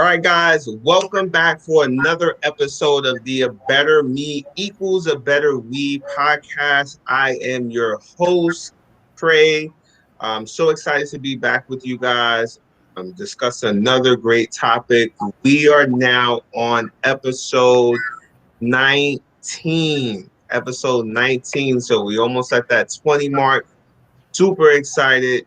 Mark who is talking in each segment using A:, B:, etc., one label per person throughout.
A: All right, guys, welcome back for another episode of the A Better Me Equals a Better We podcast. I am your host, Trey. I'm so excited to be back with you guys. Discuss another great topic. We are now on episode 19. Episode 19. So we almost at that 20 mark. Super excited.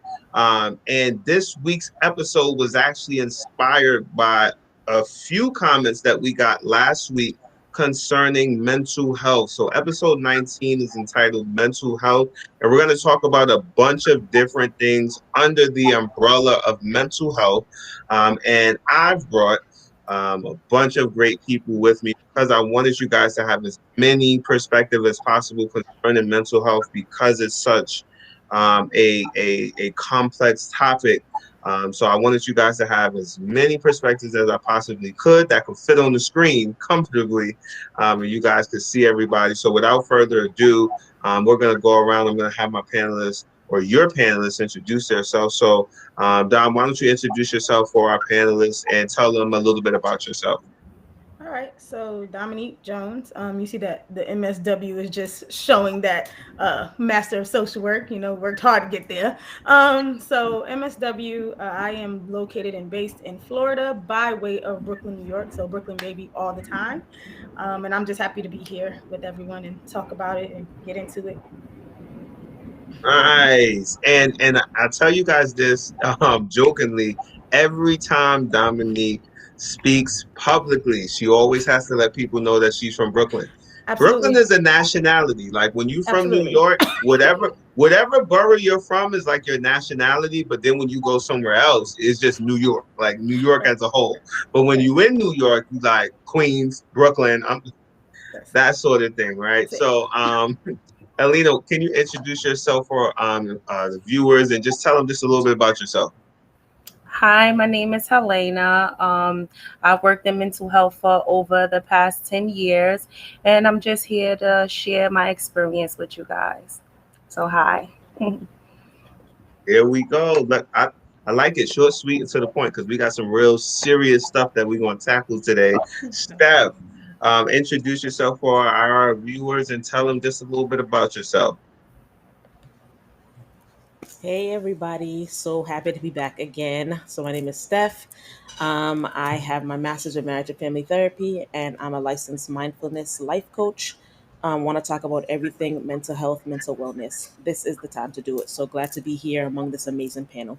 A: And this week's episode was actually inspired by a few comments that we got last week concerning mental health. So, episode 19 is entitled Mental Health, and we're going to talk about a bunch of different things under the umbrella of mental health. And I've brought a bunch of great people with me because I wanted you guys to have as many perspectives as possible concerning mental health because it's such a complex topic. So I wanted you guys to have as many perspectives as I possibly could that could fit on the screen comfortably, and you guys could see everybody. So without further ado, we're going to go around. I'm going to have my panelists or your panelists introduce themselves. So Dom, why don't you introduce yourself for our panelists and tell them a little bit about yourself?
B: All right, so Dominique Jones. You see that the MSW is just showing that Master of Social Work. Worked hard to get there. So MSW, I am located and based in Florida by way of Brooklyn, New York. So Brooklyn baby all the time. And I'm just happy to be here with everyone and talk about it and get into it.
A: Nice. And I tell you guys this jokingly, every time Dominique speaks publicly, she always has to let people know that she's from Brooklyn. Brooklyn
B: Absolutely,
A: is a nationality. Like when you from New
B: absolutely.
A: York, whatever borough you're from is like your nationality, but then when you go somewhere else, it's just New York, like New York
B: Right,
A: as a whole. But when
B: right.
A: you in New York, you like Queens, Brooklyn,
B: That's
A: that sort of thing, right?
B: that's it.
A: So Alina, can you introduce yourself for the viewers and just tell them just a little bit about yourself?
C: Hi, my name is Helena. I've worked in mental health for over the past 10 years, and I'm just here to share my experience with you guys. So, hi.
A: Here we go. I like it short, sweet, and to the point because we got some real serious stuff that we're going to tackle today. Steph, introduce yourself for our viewers and tell them just a little bit about yourself.
D: Hey everybody, so happy to be back again. So my name is Steph. I have my master's in marriage and family therapy, and I'm a licensed mindfulness life coach. Want to talk about everything mental health, mental wellness. This is the time to do it. So glad to be here among this amazing panel.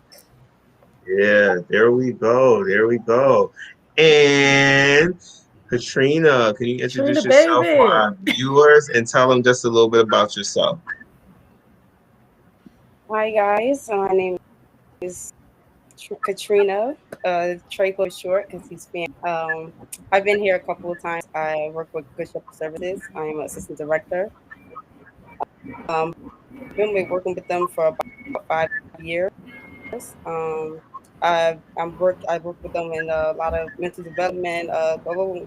A: Yeah, there we go. There we go. And Katrina, can you
B: Trina,
A: introduce yourself for
B: baby.
A: our viewers and tell them just a little bit about yourself?
E: Hi guys, my name is Katrina, Traco is short because he's fan. I've been here a couple of times. I work with Good Shepherd Services. I am an assistant director. Um, working with them for about 5 years. I worked with them in a lot of mental development,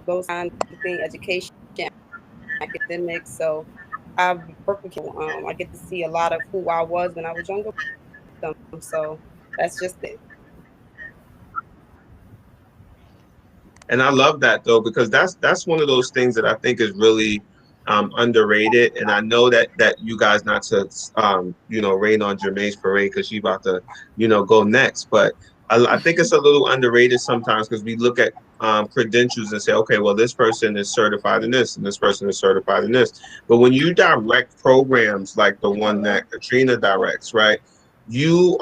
E: those kind of thing, education, academics. So I've worked with I get to see a lot of who I was when I was younger with them. So that's just it.
A: And I love that though because that's one of those things that I think is really underrated. And I know that you guys not to rain on Jermaine's parade because she's about to go next, but I think it's a little underrated sometimes because we look at credentials and say, okay, well this person is certified in this and this person is certified in this. But when you direct programs like the one that Katrina directs, right? You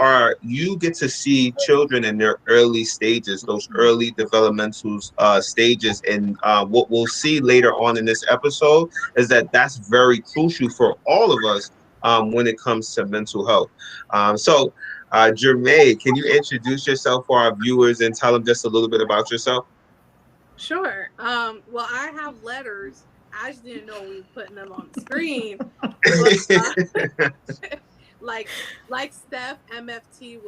A: get to see children in their early stages, those early developmental stages, and what we'll see later on in this episode is that that's very crucial for all of us when it comes to mental health. Jermaine, can you introduce yourself for our viewers and tell them just a little bit about yourself?
F: Sure. Well, I have letters. I just didn't know we were putting them on the screen. But like like Steph, MFT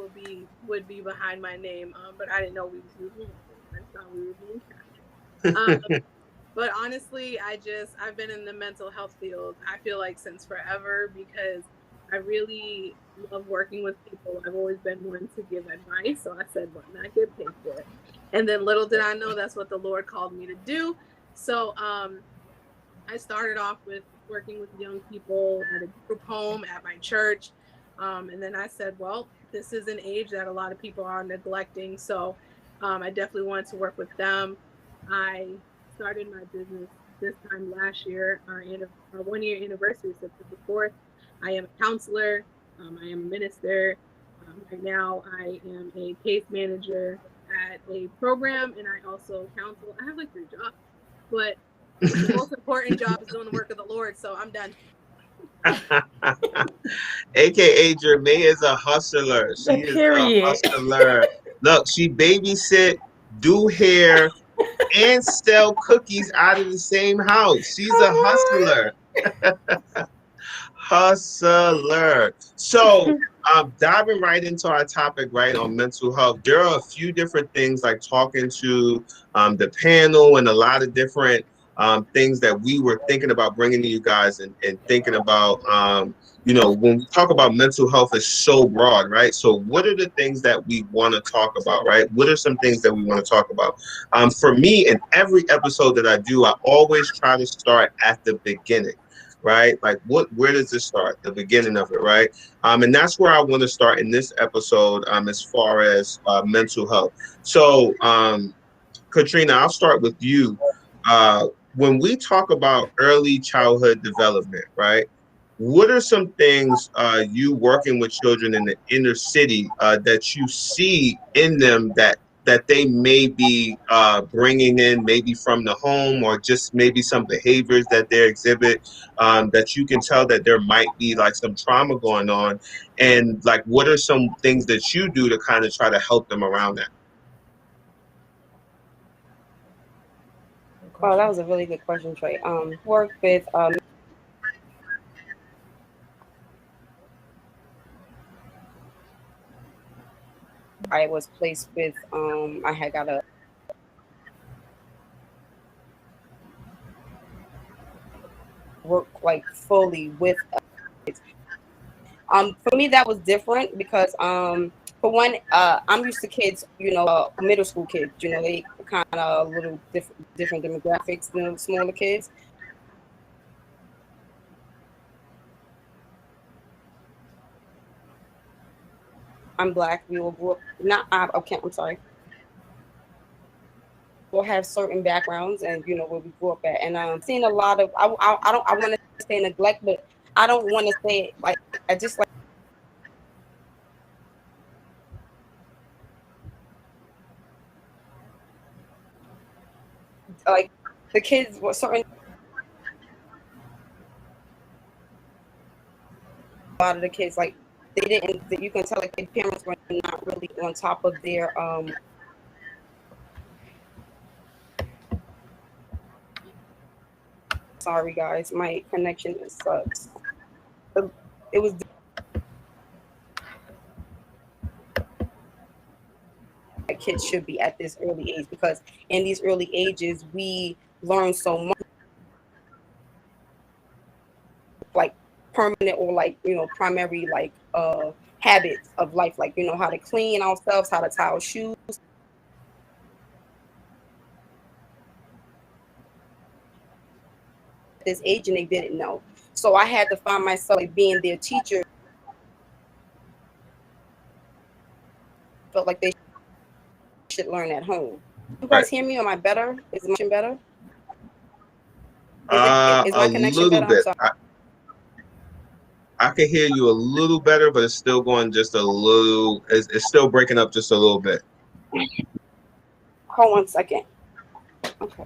F: would be behind my name. But I didn't know we was using that. I thought we were being casual. But honestly, I've been in the mental health field. I feel like since forever because I really love working with people. I've always been one to give advice, so I said, "Why not get paid for it?" And then little did I know that's what the Lord called me to do. So I started off with working with young people at a group home at my church. And then I said, well, this is an age that a lot of people are neglecting. So I definitely wanted to work with them. I started my business this time last year, our 1-year anniversary, September 4th. I am a counselor. I am a minister. Right now, I am a case manager at a program, and I also counsel. I have like 3 jobs, but the most important job is doing the work of the Lord. So I'm done.
A: AKA Jermaine is a hustler. She is a
B: Period.
A: hustler. Look, she babysit, do hair, and sell cookies out of the same house. She's a hustler. Hustler. So diving right into our topic, right, on mental health, there are a few different things like talking to the panel and a lot of different things that we were thinking about bringing to you guys and thinking about, you know, when we talk about mental health, it's so broad, right? So what are the things that we want to talk about, right? What are some things that we want to talk about? For me, in every episode that I do, I always try to start at the beginning. Right? Like where does this start? The beginning of it, right? And that's where I want to start in this episode as far as mental health. So Katrina, I'll start with you. When we talk about early childhood development, right? What are some things you working with children in the inner city that you see in them that they may be bringing in, maybe from the home, or just maybe some behaviors that they exhibit, that you can tell that there might be like some trauma going on, and like what are some things that you do to kind of try to help them around that?
E: Oh, that was a really good question, Trey. Work with I was placed with I had got a work like fully with for me that was different because for one I'm used to kids, you know, middle school kids, you know, they kind of a little different demographics than smaller kids. I'm black. We will grow up. Not. Okay. I'm sorry. We'll have certain backgrounds, and you know where we grew up at. And seeing a lot of. I don't. I want to say neglect, but I don't want to say it like. I just like the kids were certain. A lot of the kids like they didn't. You can tell like their parents were not really on top of their Sorry guys, my connection sucks. It was that kids should be at this early age, because in these early ages we learn so much, like permanent or like, you know, primary like habits of life, like, you know, how to clean ourselves, how to tie our shoes. This age and they didn't know, so I had to find myself like being their teacher. Felt like they should learn at home. You guys hear me? Am I better? Is my connection better? Is my
A: A
E: connection
A: little
E: better?
A: bit. I can hear you a little better, but it's still going just a little. It's still breaking up just a little bit.
E: Hold 1 second. Okay.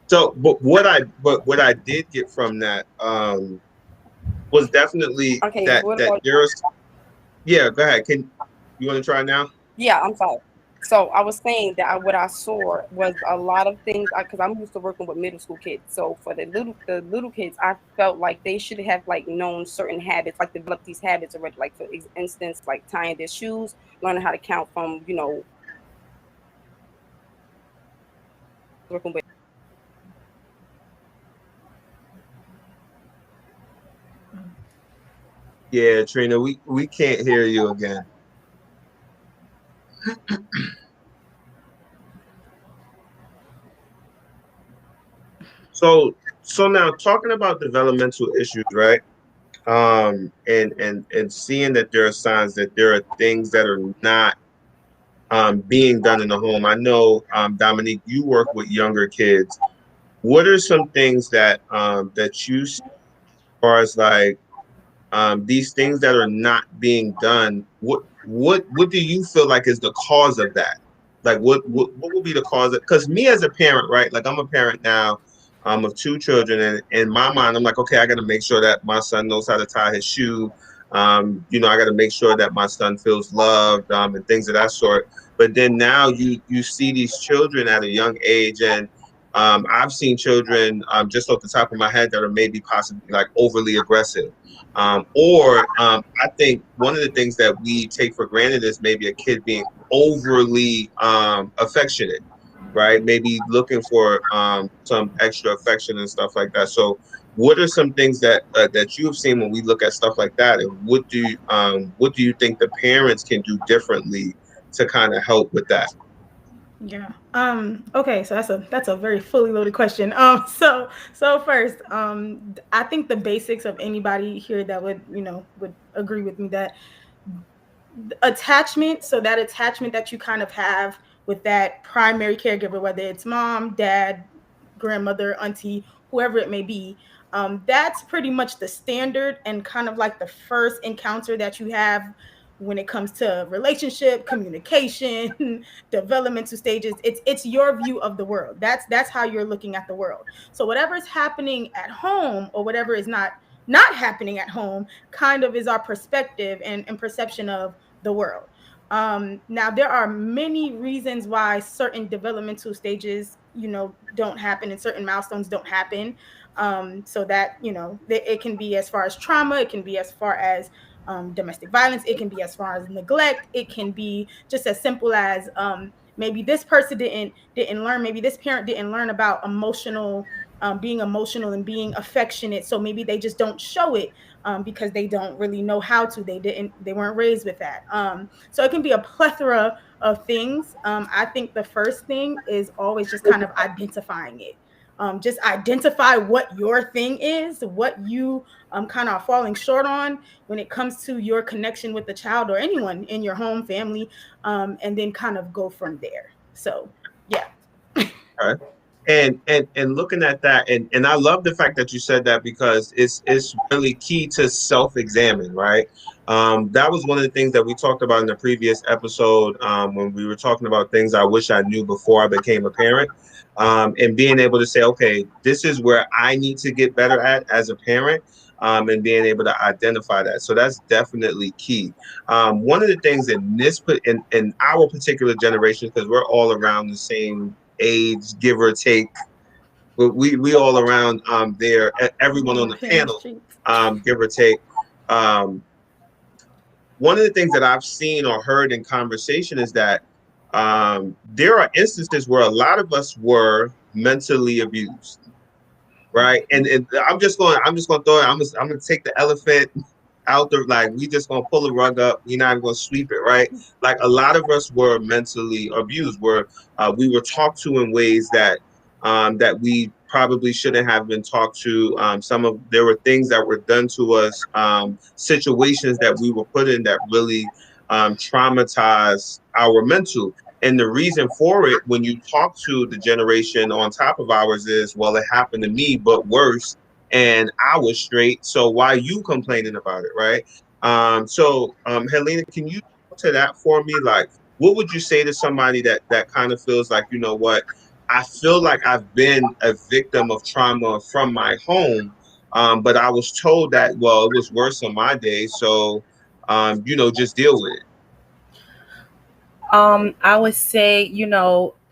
A: So, but what I did get from that was definitely
E: Okay.
A: that there's. Yeah, go ahead. Can you want to try now?
E: Yeah, I'm sorry. So I was saying that what I saw was a lot of things, because I'm used to working with middle school kids. So for the little kids, I felt like they should have like known certain habits, like develop these habits already. Like for instance, like tying their shoes, learning how to count from, you know, working with.
A: Yeah, Trina, we can't hear you again. So now talking about developmental issues, right? And seeing that there are signs that there are things that are not being done in the home. I know, Dominique, you work with younger kids. What are some things that you see as far as like these things that are not being done? What do you feel like is the cause of that? Like what will be the cause of? Because me as a parent, right? Like I'm a parent now. Of two children, and in my mind, I'm like, okay, I got to make sure that my son knows how to tie his shoe. I got to make sure that my son feels loved, and things of that sort. But then now you see these children at a young age, and I've seen children just off the top of my head that are maybe possibly like overly aggressive. I think one of the things that we take for granted is maybe a kid being overly affectionate, right? Maybe looking for some extra affection and stuff like that. So, what are some things that you have seen when we look at stuff like that, and what do you think the parents can do differently to kind of help with that?
B: Yeah. Okay. So that's a very fully loaded question. So first, I think the basics of anybody here that would agree with me that attachment. So that attachment that you kind of have with that primary caregiver, whether it's mom, dad, grandmother, auntie, whoever it may be. That's pretty much the standard and kind of like the first encounter that you have when it comes to relationship, communication, developmental stages. It's your view of the world. That's how you're looking at the world. So whatever's happening at home or whatever is not happening at home kind of is our perspective and perception of the world. Now there are many reasons why certain developmental stages, don't happen and certain milestones don't happen. So that, it can be as far as trauma, it can be as far as domestic violence, it can be as far as neglect, it can be just as simple as maybe this person didn't learn, maybe this parent didn't learn about being emotional and being affectionate, so maybe they just don't show it because they don't really know how to. They weren't raised with that. So it can be a plethora of things. I think the first thing is always just kind of identifying it. Just identify what your thing is, what you kind of are falling short on when it comes to your connection with the child or anyone in your home, family, and then kind of go from there. So, yeah.
A: Okay. And looking at that, and I love the fact that you said that because it's really key to self-examine, right? That was one of the things that we talked about in the previous episode when we were talking about things I wish I knew before I became a parent. And being able to say, okay, this is where I need to get better at as a parent, and being able to identify that. So that's definitely key. One of the things in our particular generation, because we're all around the same age, give or take, but we all around there, everyone on the panel, give or take. One of the things that I've seen or heard in conversation is that there are instances where a lot of us were mentally abused, right? And I'm just going to throw it. I'm going to take the elephant out there. Like, we just going to pull the rug up. We're not going to sweep it, right? Like, a lot of us were mentally abused, where we were talked to in ways that we probably shouldn't have been talked to. There were things that were done to us, situations that we were put in that really traumatized our mental. And the reason for it, when you talk to the generation on top of ours, is, well, it happened to me, but worse, and I was straight. So why are you complaining about it, right? Helena, can you talk to that for me? Like, what would you say to somebody that kind of feels like, you know what, I feel like I've been a victim of trauma from my home, but I was told that, well, it was worse on my day, so just deal with it.
C: I would say,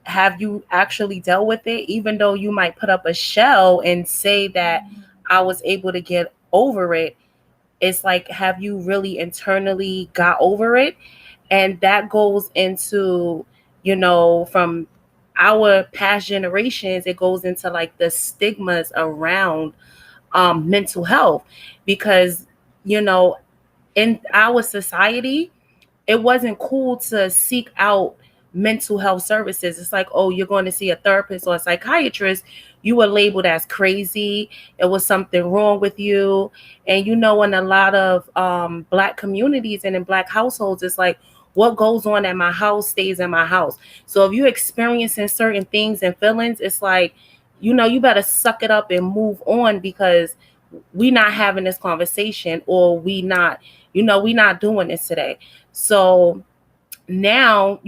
C: have you actually dealt with it? Even though you might put up a shell and say that I was able to get over it, it's like, have you really internally got over it? And that goes into, from our past generations, it goes into like the stigmas around mental health, because, in our society, it wasn't cool to seek out mental health services. It's like, oh, you're going to see a therapist or a psychiatrist, you were labeled as crazy. It was something wrong with you. And in a lot of Black communities and in Black households, it's like, what goes on at my house stays in my house. So if you're experiencing certain things and feelings, it's like, you better suck it up and move on, because we not having this conversation, or we not doing this today. So now,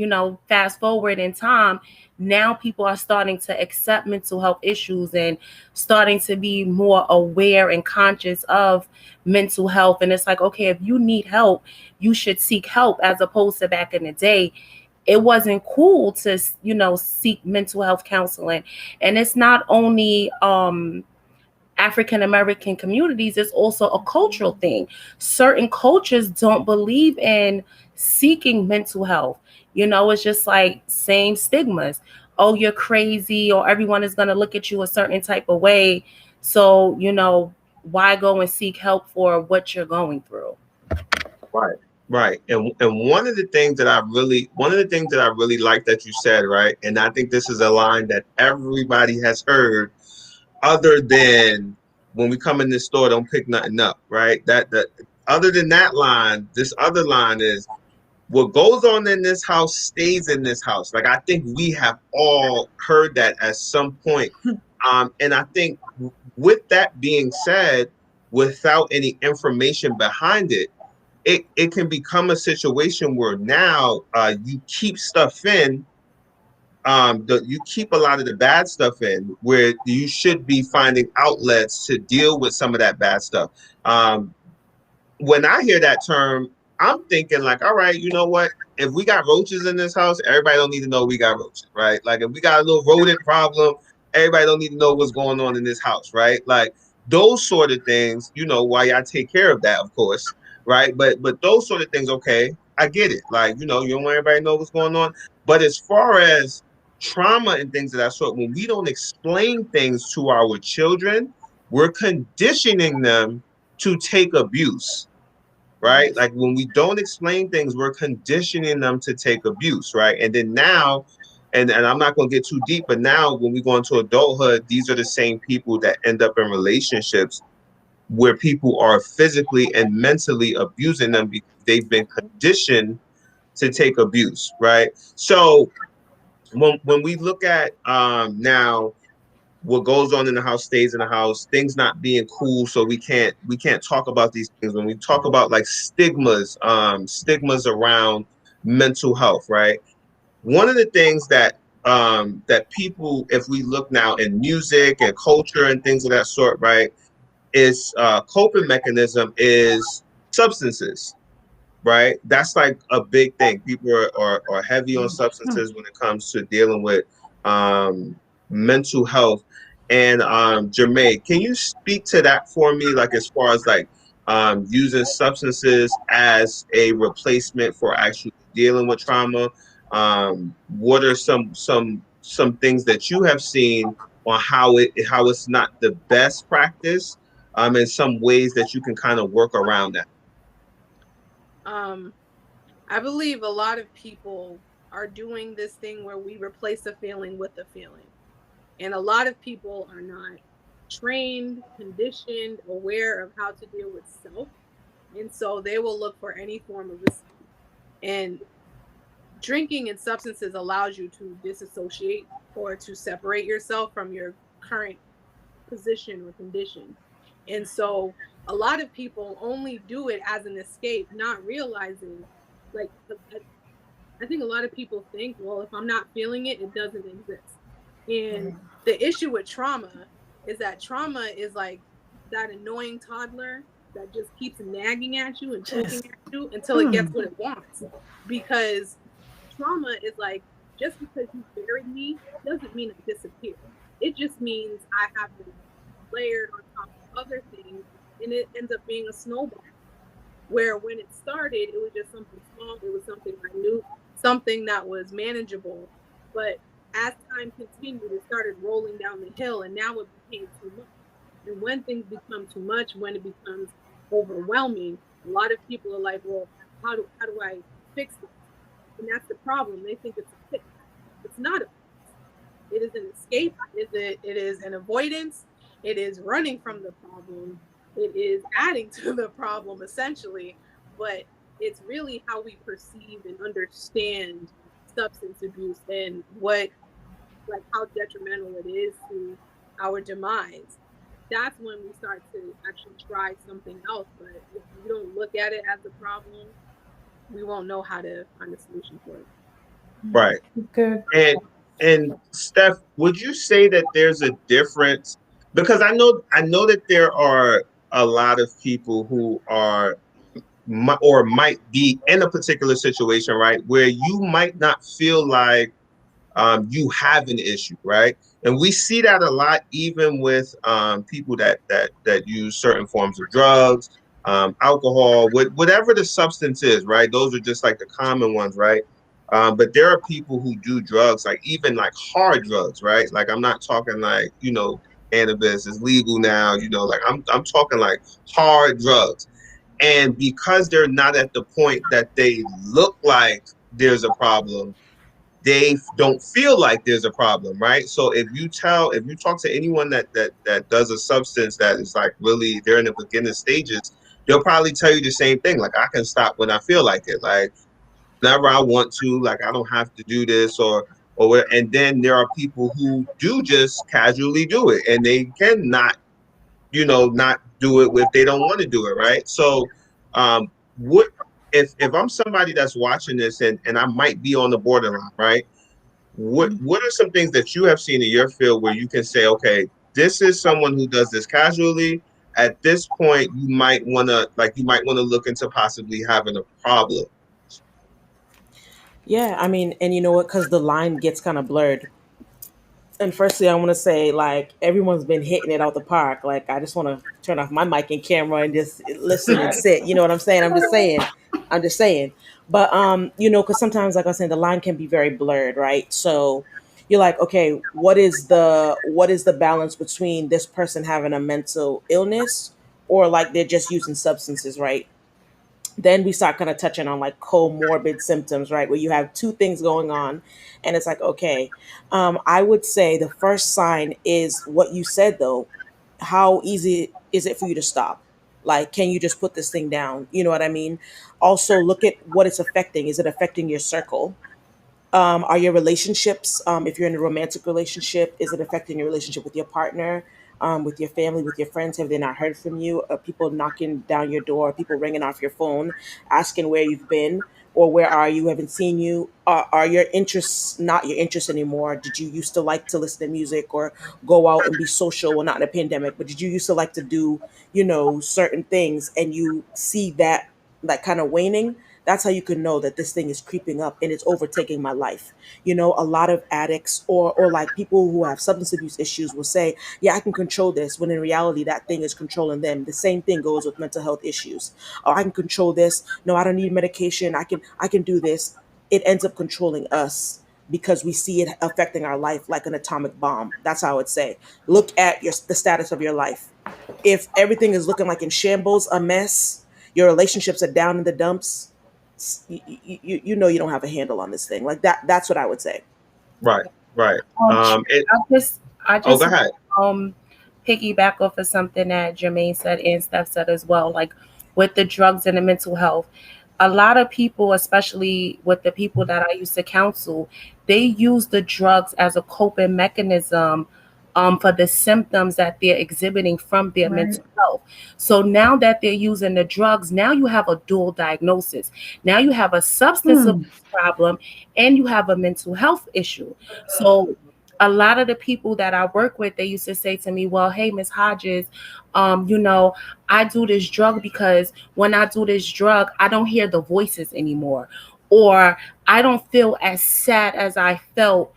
C: fast forward in time, now people are starting to accept mental health issues and starting to be more aware and conscious of mental health. And it's like, okay, if you need help, you should seek help, as opposed to back in the day, it wasn't cool to, seek mental health counseling. And it's not only African American communities, it's also a cultural thing. Certain cultures don't believe in seeking mental health. It's just like same stigmas. Oh, you're crazy, or everyone is going to look at you a certain type of way. So, why go and seek help for what you're going through?
A: Right. And one of the things that I really like that you said, right, and I think this is a line that everybody has heard, other than when we come in this store, don't pick nothing up, right? That other than that line, this other line is, what goes on in this house stays in this house. Like, I think we have all heard that at some point. And I think with that being said, without any information behind it, it can become a situation where now you keep stuff in. You keep a lot of the bad stuff in, where you should be finding outlets to deal with some of that bad stuff. When I hear that term, I'm thinking like, all right, you know what? If we got roaches in this house, everybody don't need to know we got roaches, right? Like, if we got a little rodent problem, everybody don't need to know what's going on in this house, right? Like, those sort of things, why I take care of that, of course, right? But those sort of things, okay, I get it. Like, you don't want everybody to know what's going on. But as far as trauma and things of that sort, when we don't explain things to our children, we're conditioning them to take abuse, right? Like, when we don't explain things, we're conditioning them to take abuse, right? And then now, and I'm not going to get too deep, but now when we go into adulthood, these are the same people that end up in relationships where people are physically and mentally abusing them because they've been conditioned to take abuse, right? So when we look at now, what goes on in the house stays in the house, things not being cool, so we can't talk about these things. When we talk about like stigmas around mental health, right? One of the things that people, if we look now in music and culture and things of that sort, right, is coping mechanism is substances, right? That's like a big thing. People are heavy on substances when it comes to dealing with mental health. And Jermaine, can you speak to that for me? Like, as far as like using substances as a replacement for actually dealing with trauma. What are some things that you have seen on how it's not the best practice, and some ways that you can kind of work around that?
F: I believe a lot of people are doing this thing where we replace a feeling with a feeling. And a lot of people are not trained, conditioned, aware of how to deal with self. And so they will look for any form of escape. And drinking and substances allows you to disassociate or to separate yourself from your current position or condition. And so a lot of people only do it as an escape, not realizing, like, I think a lot of people think, well, if I'm not feeling it, it doesn't exist. And the issue with trauma is that trauma is like that annoying toddler that just keeps nagging at you and poking at you until it gets what it wants. Because trauma is like, just because you buried me doesn't mean I disappear. It just means I have been layered on top of other things, and it ends up being a snowball. Where when it started, it was just something small, it was something minute, something that was manageable. But as time continued, it started rolling down the hill, and now it became too much. And when things become too much, when it becomes overwhelming, a lot of people are like, well, how do I fix this? And that's the problem. They think it's a fix. It's not a fix. It is an escape. It is an avoidance. It is running from the problem. It is adding to the problem, essentially. But it's really how we perceive and understand substance abuse and how detrimental it is to our demise. That's when we start to actually try something else. But if we don't look at it as a problem, we won't know how to find a solution for it.
A: Right.
B: Good.
A: And Steph, would you say that there's a difference? Because I know that there are a lot of people who are or might be in a particular situation, right, where you might not feel like you have an issue, right? And we see that a lot, even with people that use certain forms of drugs, alcohol, whatever the substance is, right? Those are just like the common ones, right? But there are people who do drugs, like even like hard drugs, right? Like I'm not talking like, cannabis is legal now, like I'm talking like hard drugs. And because they're not at the point that they look like there's a problem, they don't feel like there's a problem, right? So if you talk to anyone that does a substance that is like really they're in the beginning stages, they'll probably tell you the same thing. Like, I can stop when I feel like it. Like, whenever I want to, like I don't have to do this or and then there are people who do just casually do it and they cannot, not do it if they don't want to do it, right? So what if I'm somebody that's watching this and I might be on the borderline, right? What are some things that you have seen in your field where you can say, okay, this is someone who does this casually. At this point, you might want to look into possibly having a problem.
D: Yeah, I mean, and you know what? Because the line gets kind of blurred. And firstly, I want to say, like, everyone's been hitting it out the park. Like, I just want to turn off my mic and camera and just listen and sit. You know what I'm saying? I'm just saying. But because sometimes, like I was saying, the line can be very blurred, right? So you're like, okay, what is the balance between this person having a mental illness or like they're just using substances, right? Then we start kind of touching on like comorbid symptoms, right? Where you have two things going on. And it's like, okay, I would say the first sign is what you said, though. How easy is it for you to stop? Like, can you just put this thing down? You know what I mean? Also, look at what it's affecting. Is it affecting your circle? Are your relationships, if you're in a romantic relationship, is it affecting your relationship with your partner, with your family, with your friends? Have they not heard from you? Are people knocking down your door? People ringing off your phone, asking where you've been or where are you? Haven't seen you. Are your interests not your interests anymore? Did you used to like to listen to music or go out and be social? Well, not in a pandemic, but did you used to like to do, certain things and you see that kind of waning? That's how you can know that this thing is creeping up and it's overtaking my life. A lot of addicts or like people who have substance abuse issues will say, yeah, I can control this, when in reality that thing is controlling them. The same thing goes with mental health issues. Oh, I can control this. No, I don't need medication. I can do this. It ends up controlling us because we see it affecting our life like an atomic bomb. That's how I would say. Look at the status of your life. If everything is looking like in shambles, a mess, your relationships are down in the dumps, you don't have a handle on this thing. Like that's what I would say.
A: Right.
C: I just
A: go ahead.
C: Piggyback off of something that Jermaine said and Steph said as well, like with the drugs and the mental health. A lot of people, especially with the people that I used to counsel, they use the drugs as a coping mechanism for the symptoms that they're exhibiting from their mental health. So now that they're using the drugs, now you have a dual diagnosis. Now you have a substance abuse problem and you have a mental health issue. So a lot of the people that I work with, they used to say to me, well, hey, Ms. Hodges, I do this drug because when I do this drug, I don't hear the voices anymore, or I don't feel as sad as I felt,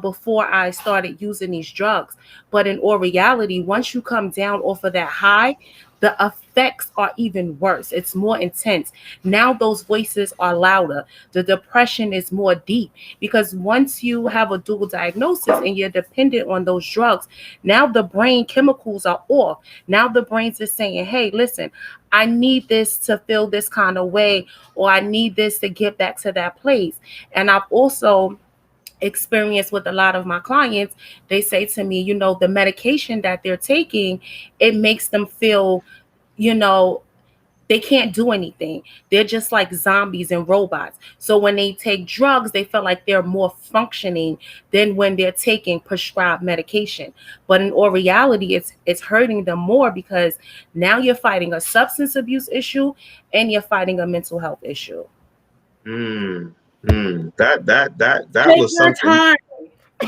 C: before I started using these drugs. But in all reality, once you come down off of that high, the effects are even worse. It's more intense. Now those voices are louder. The depression is more deep, because once you have a dual diagnosis and you're dependent on those drugs, now the brain chemicals are off. Now the brain's just saying, hey, listen, I need this to feel this kind of way, or I need this to get back to that place. And I've also experience with a lot of my clients, they say to me, the medication that they're taking, it makes them feel, they can't do anything. They're just like zombies and robots. So when they take drugs, they feel like they're more functioning than when they're taking prescribed medication. But in all reality, it's hurting them more, because now you're fighting a substance abuse issue and you're fighting a mental health issue.
A: That
B: Take
A: was
B: your
A: something.
B: time.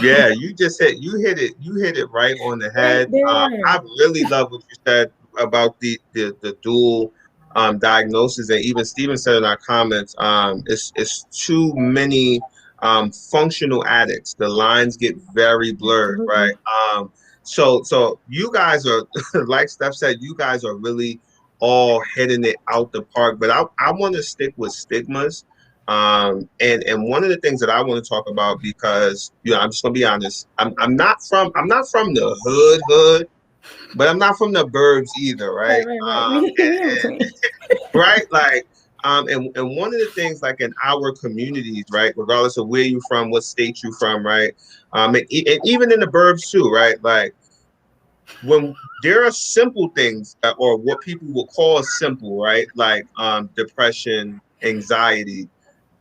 A: Yeah, you hit it right on the head. I really love what you said about the dual diagnosis, and even Steven said in our comments, it's too many functional addicts. The lines get very blurred, right? So you guys are like Steph said, you guys are really all hitting it out the park. But I want to stick with stigmas. And one of the things that I want to talk about, because I'm just gonna be honest, I'm not from the hood, but I'm not from the burbs either, right? Right, like and one of the things, like in our communities, right, regardless of where you're from, what state you're from, right, and even in the burbs too, right, like when there are simple things or what people will call simple, right, like depression, anxiety.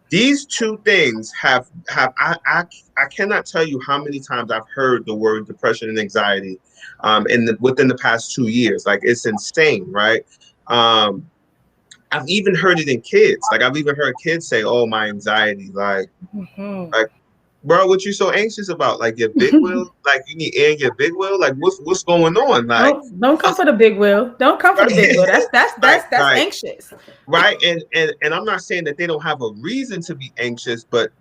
A: These two things I cannot tell you how many times I've heard the word depression and anxiety within the past 2 years. Like, it's insane, right? I've even heard it in kids. Like, I've even heard kids say, "Oh, my anxiety." Like, bro, what you so anxious about? Like, your big wheel? Like, you need air in your big wheel? Like, what's going on? Like,
B: don't come for the big wheel. Don't come for the big wheel. That's anxious.
A: Right. And I'm not saying that they don't have a reason to be anxious, but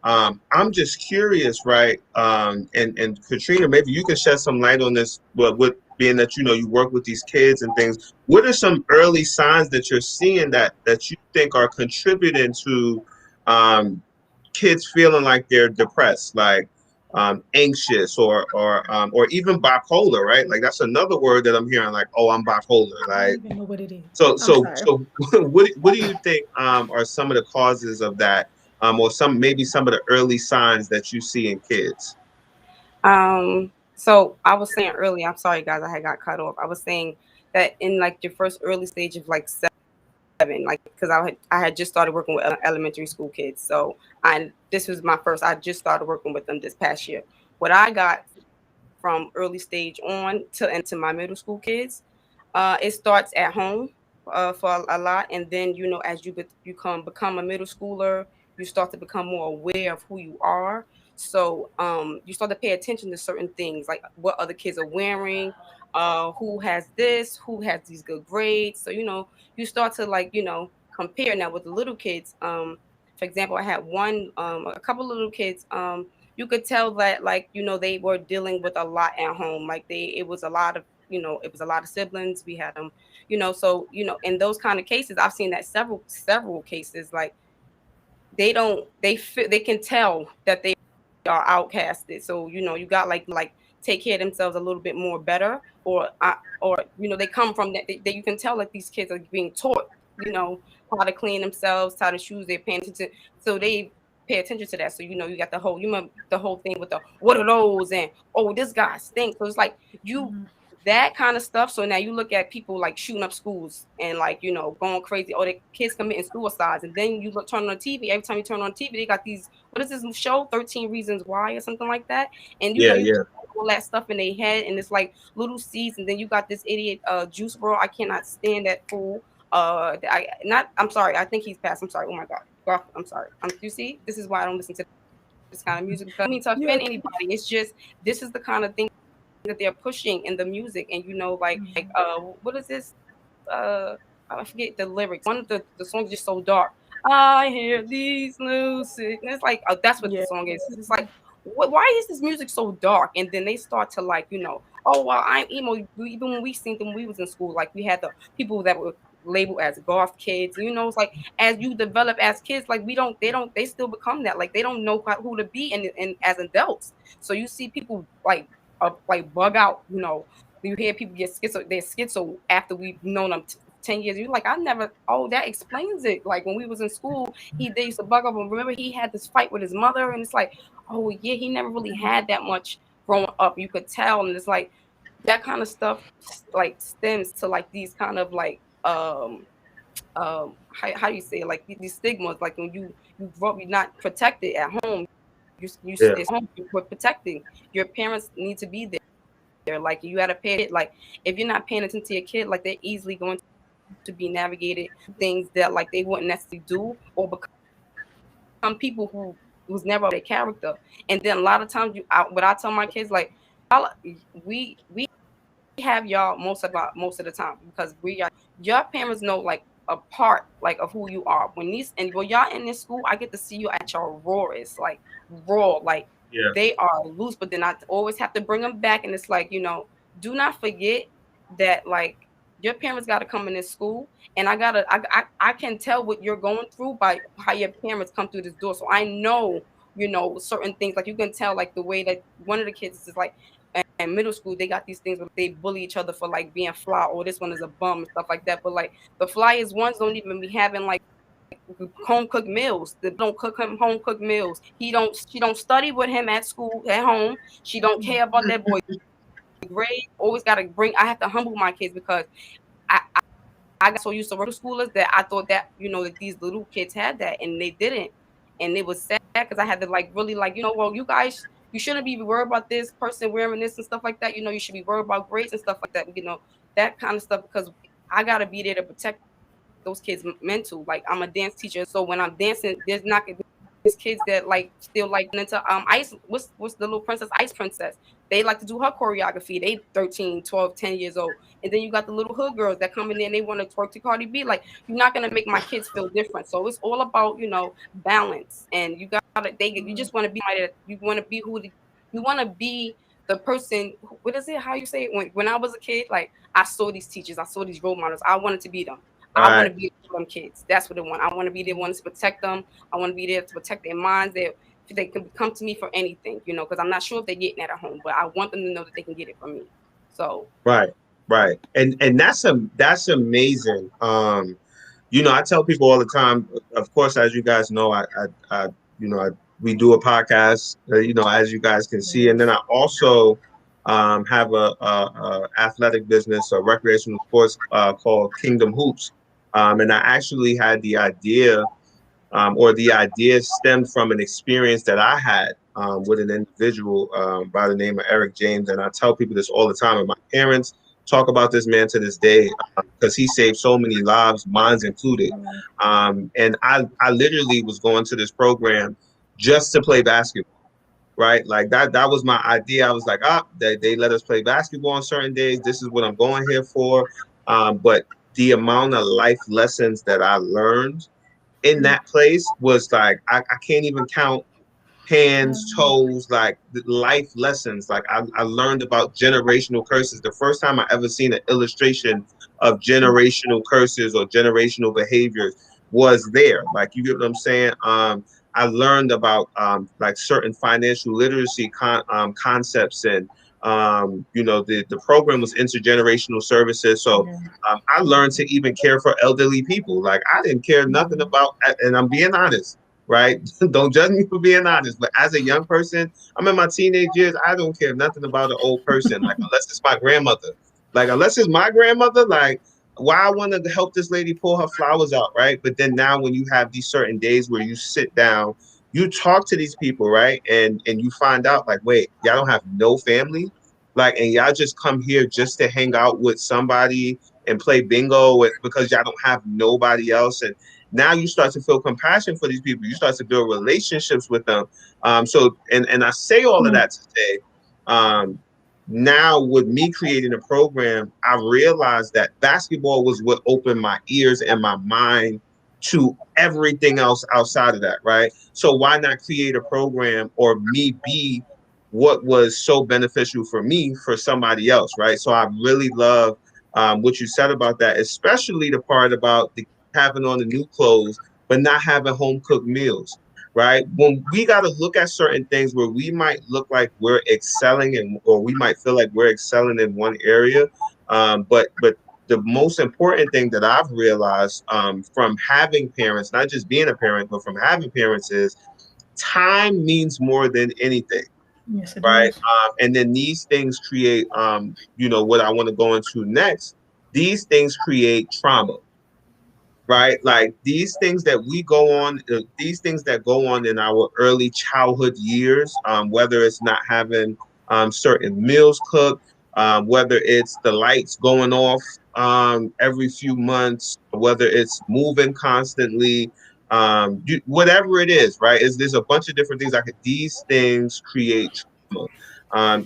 A: I'm just curious, right? And Katrina, maybe you can shed some light on this, but with being that you work with these kids and things, what are some early signs that you're seeing that you think are contributing to kids feeling like they're depressed, like anxious or even bipolar, right? Like, that's another word that I'm hearing, like, oh, I'm bipolar. Like,
B: I don't even know what it is.
A: So what do you think are some of the causes of that, or maybe some of the early signs that you see in kids?
E: So I was saying earlier, I'm sorry guys, I had got cut off. I was saying that in like your first early stage of like 7, like, because I had just started working with elementary school kids. So this was my first. I just started working with them this past year. What I got from early stage on into my middle school kids, it starts at home for a lot, and then as you become a middle schooler, you start to become more aware of who you are. So you start to pay attention to certain things, like what other kids are wearing, who has this, who has these good grades. So you start to compare. Now with the little kids, for example, I had a couple of little kids. You could tell that they were dealing with a lot at home. Like it was a lot of siblings. We had them, so in those kind of cases, I've seen that several cases, like they can tell that they are outcasted. So you got like take care of themselves a little bit more better, or they come from that. You can tell like these kids are being taught how to clean themselves, how to choose their pants, so they pay attention to that. So you got the whole thing with the what are those, and oh, this guy stinks. So it's like that kind of stuff. So now you look at people like shooting up schools and going crazy. Oh, the kids committing suicides, and then you turn on TV. Every time you turn on TV, they got these. What is this show? 13 Reasons Why or something like that. And you all that stuff in their head, and it's like little seeds. And then you got this idiot Juice WRLD. I cannot stand that fool. I'm sorry. I think he's passed. I'm sorry. Oh my God. I'm sorry. You see, this is why I don't listen to this kind of music. Because I don't mean to offend anybody. It's just this is the kind of thing that they're pushing in the music. And what is this? I forget the lyrics. One of the songs is just so dark. I hear these new signals. Like that's what the song is. It's like, why is this music so dark? And then they start to like, oh well, I'm emo. Even when we seen them, when we was in school, like we had the people that were labeled as goth kids. It's like as you develop as kids, like they still become that. Like they don't know who to be and as adults. So you see people like bug out. You hear people get they're schizo after we've known them 10 years. You're like, that explains it. Like when we was in school, they used to bug up. And remember, he had this fight with his mother, and it's like, oh yeah, he never really had that much growing up. You could tell, and it's like that kind of stuff like stems to like these kind of like how do you say it? Like these stigmas, like when you grow up, you're not protected at home. You stay home, you're protecting. Your parents need to be there. Like you gotta pay it. Like if you're not paying attention to your kid, like they're easily going to be navigated things that like they wouldn't necessarily do or become people who was never their character. And then a lot of times what I tell my kids, like we have y'all most of the time because your parents know like a part like of who you are. When y'all in this school, I get to see you at your rawest, like raw, like they are loose, but then I always have to bring them back, and it's like, do not forget that like your parents got to come in this school, and I can tell what you're going through by how your parents come through this door. So I know, certain things, like you can tell like the way that one of the kids is like in middle school, they got these things where they bully each other for like being fly, or this one is a bum and stuff like that. But like the flyest ones don't even be having like home cooked meals. They don't cook him home cooked meals. She don't study with him at school, at home. She don't care about that boy grade. Always gotta I have to humble my kids because I got so used to middle schoolers that I thought that, that these little kids had that, and they didn't. And it was sad because I had to like really like, well, you guys, you shouldn't be worried about this person wearing this and stuff like that. You should be worried about grades and stuff like that. That kind of stuff, because I gotta be there to protect those kids' mental. Like I'm a dance teacher, so when I'm dancing, there's kids that like still like into ice. What's the little princess, Ice Princess? They like to do her choreography. They 13, 12, 10 years old. And then you got the little hood girls that come in there and they want to twerk to Cardi B. Like, you're not gonna make my kids feel different. So it's all about, balance. And you just want to be you want to be you want to be the person. What is it? How you say it? When I was a kid, like I saw these teachers, I saw these role models. I wanted to be them. I want to be them kids. That's what I want. I want to be the one to protect them. I want to be there to protect their minds. They can come to me for anything, because I'm not sure if they're getting that at home, but I want them to know that they can get it from me. So
A: right, and that's amazing. I tell people all the time. Of course, as you guys know, we do a podcast. As you guys can see, and then I also have a athletic business, a recreational sports called Kingdom Hoops, and I actually had the idea. Or the idea stemmed from an experience that I had with an individual by the name of Eric James. And I tell people this all the time. And my parents talk about this man to this day because he saved so many lives, mine included. And I literally was going to this program just to play basketball. Right. Like that was my idea. I was like, they let us play basketball on certain days. This is what I'm going here for. But the amount of life lessons that I learned in that place was like, I can't even count hands, toes, like life lessons. Like I learned about generational curses. The first time I ever seen an illustration of generational curses or generational behaviors was there. Like, you get what I'm saying? I learned about like certain financial literacy concepts, and the program was intergenerational services. So I learned to even care for elderly people. Like, I didn't care nothing about, and I'm being honest, right? Don't judge me for being honest, but as a young person, I'm in my teenage years, I don't care nothing about an old person, like, unless it's my grandmother. Like, unless it's my grandmother, like, why I wanted to help this lady pull her flowers out, right? But then now when you have these certain days where you sit down, you talk to these people, right? And you find out, like, wait, y'all don't have no family? Like, and y'all just come here just to hang out with somebody and play bingo because y'all don't have nobody else. And now you start to feel compassion for these people. You start to build relationships with them. So I say all of that to say, now with me creating a program, I realized that basketball was what opened my ears and my mind to everything else outside of that, right? So why not create a program or me be what was so beneficial for me for somebody else, right? So I really love what you said about that, especially the part about having on the new clothes, but not having home cooked meals, right? When we got to look at certain things where we might look like we're excelling and or we might feel like we're excelling in one area, but the most important thing that I've realized from having parents, not just being a parent, but from having parents is time means more than anything,
B: Yes, it
A: right?
B: is.
A: And then these things create, what I want to go into next. These things create trauma, right? Like these things that we go on, these things that go on in our early childhood years, whether it's not having certain meals cooked, whether it's the lights going off every few months, whether it's moving constantly, whatever it is, right? There's a bunch of different things. These things create trauma,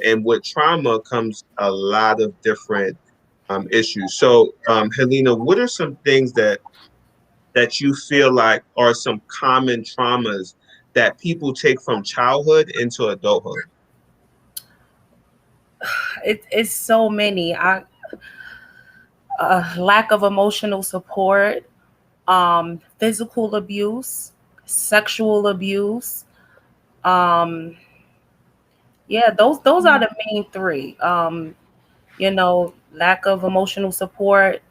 A: and with trauma comes a lot of different issues. So, Helena, what are some things that you feel like are some common traumas that people take from childhood into adulthood?
C: It's so many. Lack of emotional support, physical abuse, sexual abuse. Um, yeah, those are the main three. Lack of emotional support.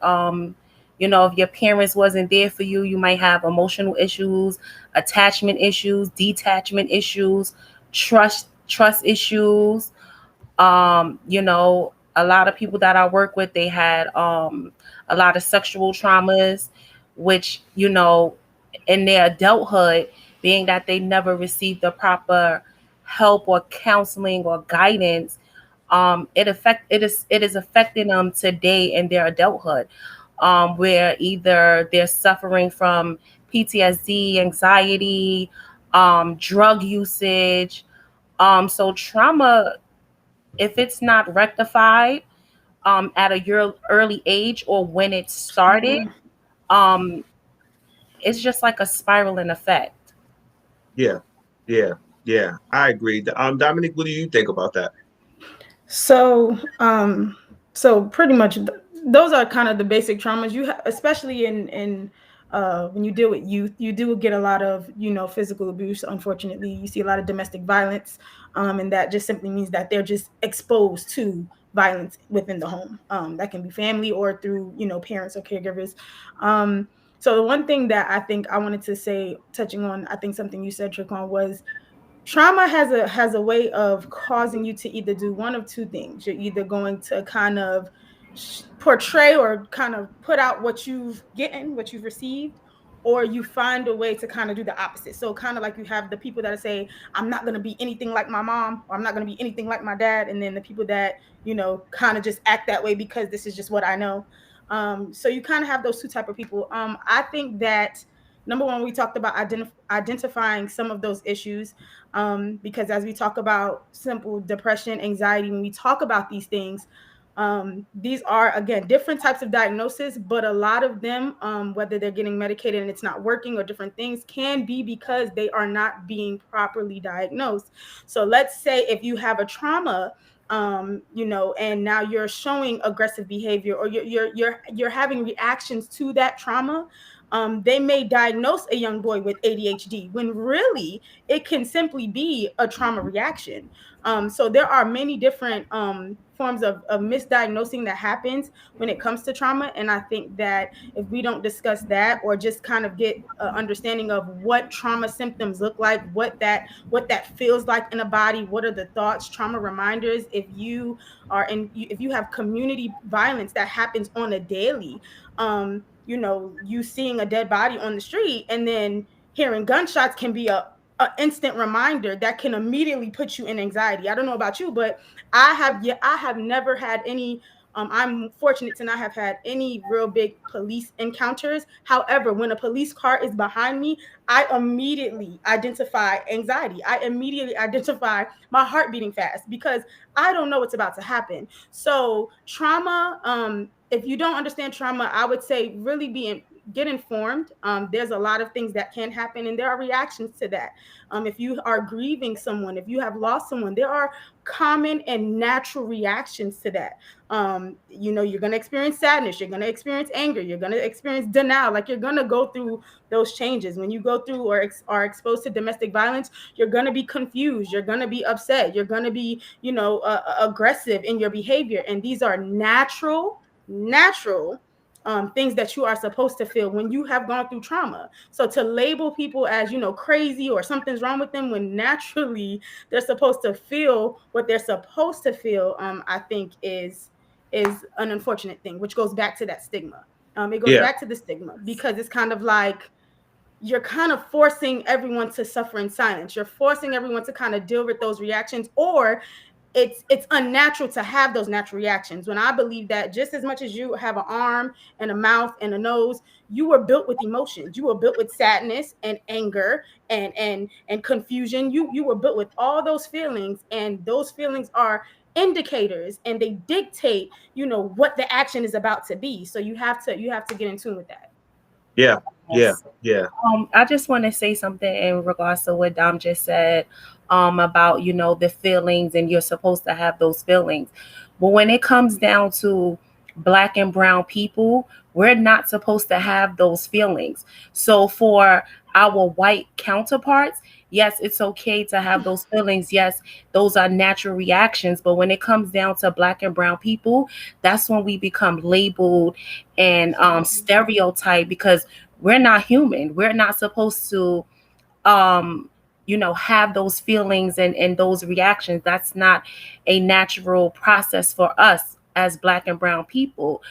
C: If your parents wasn't there for you, you might have emotional issues, attachment issues, detachment issues, trust issues. A lot of people that I work with, they had a lot of sexual traumas, which, in their adulthood, being that they never received the proper help or counseling or guidance, it is affecting them today in their adulthood, where either they're suffering from PTSD, anxiety, drug usage. So trauma, if it's not rectified at a early age or when it started, um, it's just like a spiraling effect.
A: Yeah, yeah, yeah. I agree. Dominic, what do you think about that?
B: So, so pretty much those are kind of the basic traumas especially in when you deal with youth, you do get a lot of physical abuse. Unfortunately, you see a lot of domestic violence, and that just simply means that they're just exposed to violence within the home. That can be family or through parents or caregivers. So the one thing that I think I wanted to say, touching on, I think something you said, Traquan, was trauma has a way of causing you to either do one of two things. You're either going to kind of portray or kind of put out what you've received, or you find a way to kind of do the opposite. So kind of like you have the people that say, I'm not going to be anything like my mom, or I'm not going to be anything like my dad. And then the people that, kind of just act that way because this is just what I know. So you kind of have those two type of people. I think that number one, we talked about identifying some of those issues, because as we talk about simple depression, anxiety, when we talk about these things, these are, again, different types of diagnosis, but a lot of them, whether they're getting medicated and it's not working or different things, can be because they are not being properly diagnosed. So let's say if you have a trauma, and now you're showing aggressive behavior, or you're having reactions to that trauma. They may diagnose a young boy with ADHD when really it can simply be a trauma reaction. So there are many different forms of misdiagnosing that happens when it comes to trauma. And I think that if we don't discuss that, or just kind of get an understanding of what trauma symptoms look like, what that feels like in a body, what are the thoughts, trauma reminders, if you have community violence that happens on a daily, you seeing a dead body on the street and then hearing gunshots can be a instant reminder that can immediately put you in anxiety. I don't know about you, but I have never had any. I'm fortunate to not have had any real big police encounters. However, when a police car is behind me, I immediately identify anxiety. I immediately identify my heart beating fast because I don't know what's about to happen. So trauma, if you don't understand trauma, I would say really get informed. There's a lot of things that can happen, and there are reactions to that. If you are grieving someone, if you have lost someone, there are common and natural reactions to that. You're going to experience sadness, you're going to experience anger, you're going to experience denial. Like, you're going to go through those changes. When you go through or are exposed to domestic violence, you're going to be confused, you're going to be upset, you're going to be aggressive in your behavior, and these are natural things that you are supposed to feel when you have gone through trauma. So to label people as, crazy or something's wrong with them, when naturally they're supposed to feel what they're supposed to feel, I think is an unfortunate thing, which goes back to that stigma. It goes back to the stigma, because it's kind of like you're kind of forcing everyone to suffer in silence. You're forcing everyone to kind of deal with those reactions, or it's unnatural to have those natural reactions. When I believe that just as much as you have an arm and a mouth and a nose, you were built with emotions. You were built with sadness and anger and confusion. You were built with all those feelings, and those feelings are indicators, and they dictate, what the action is about to be. So you have to get in tune with that.
A: Yeah.
C: I just want to say something in regards to what Dom just said about, the feelings, and you're supposed to have those feelings. But when it comes down to Black and brown people, we're not supposed to have those feelings. So for our white counterparts, yes, it's okay to have those feelings. Yes, those are natural reactions. But when it comes down to Black and brown people, that's when we become labeled and stereotyped, because we're not human. We're not supposed to, have those feelings and those reactions. That's not a natural process for us as Black and brown people.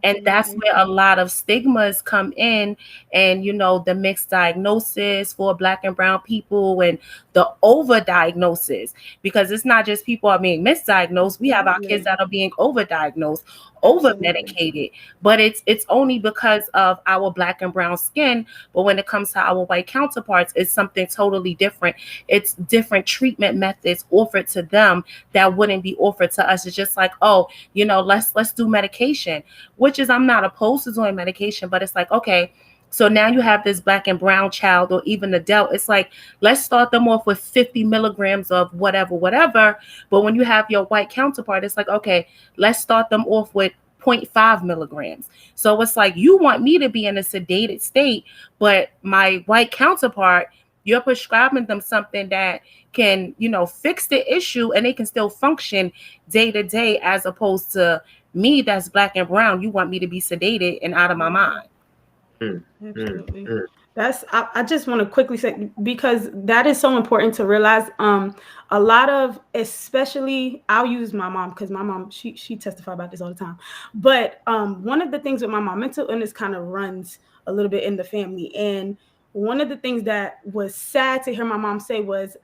C: And that's where a lot of stigmas come in, and the mixed diagnosis for Black and brown people, and the overdiagnosis, because it's not just people are being misdiagnosed. We have our kids that are being overdiagnosed, over medicated, but it's only because of our Black and brown skin. But when it comes to our white counterparts, it's something totally different. It's different treatment methods offered to them that wouldn't be offered to us. It's just like, let's do medication, which is, I'm not opposed to doing medication, but it's like, okay, so now you have this Black and brown child, or even adult. It's like, let's start them off with 50 milligrams of whatever. But when you have your white counterpart, it's like, okay, let's start them off with 0.5 milligrams. So it's like, you want me to be in a sedated state, but my white counterpart, you're prescribing them something that can, fix the issue, and they can still function day to day, as opposed to me that's Black and brown. You want me to be sedated and out of my mind.
B: Absolutely. That's I just want to quickly say, because that is so important to realize. A lot of, especially, I'll use my mom, because my mom, she testifies about this all the time. But one of the things with my mom, mental illness kind of runs a little bit in the family. And one of the things that was sad to hear my mom say was,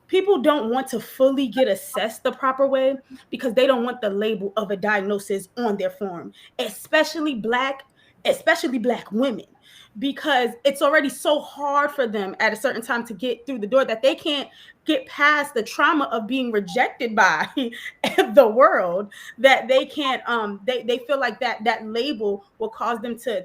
B: people don't want to fully get assessed the proper way, because they don't want the label of a diagnosis on their form, especially Black women, because it's already so hard for them at a certain time to get through the door, that they can't get past the trauma of being rejected by the world, that they can't they feel like that label will cause them to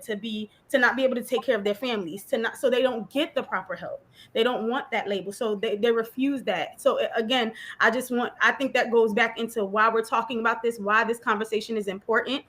B: not be able to take care of their families, so they don't get the proper help. They don't want that label, so they refuse that. So again, I think that goes back into why we're talking about this, why this conversation is important.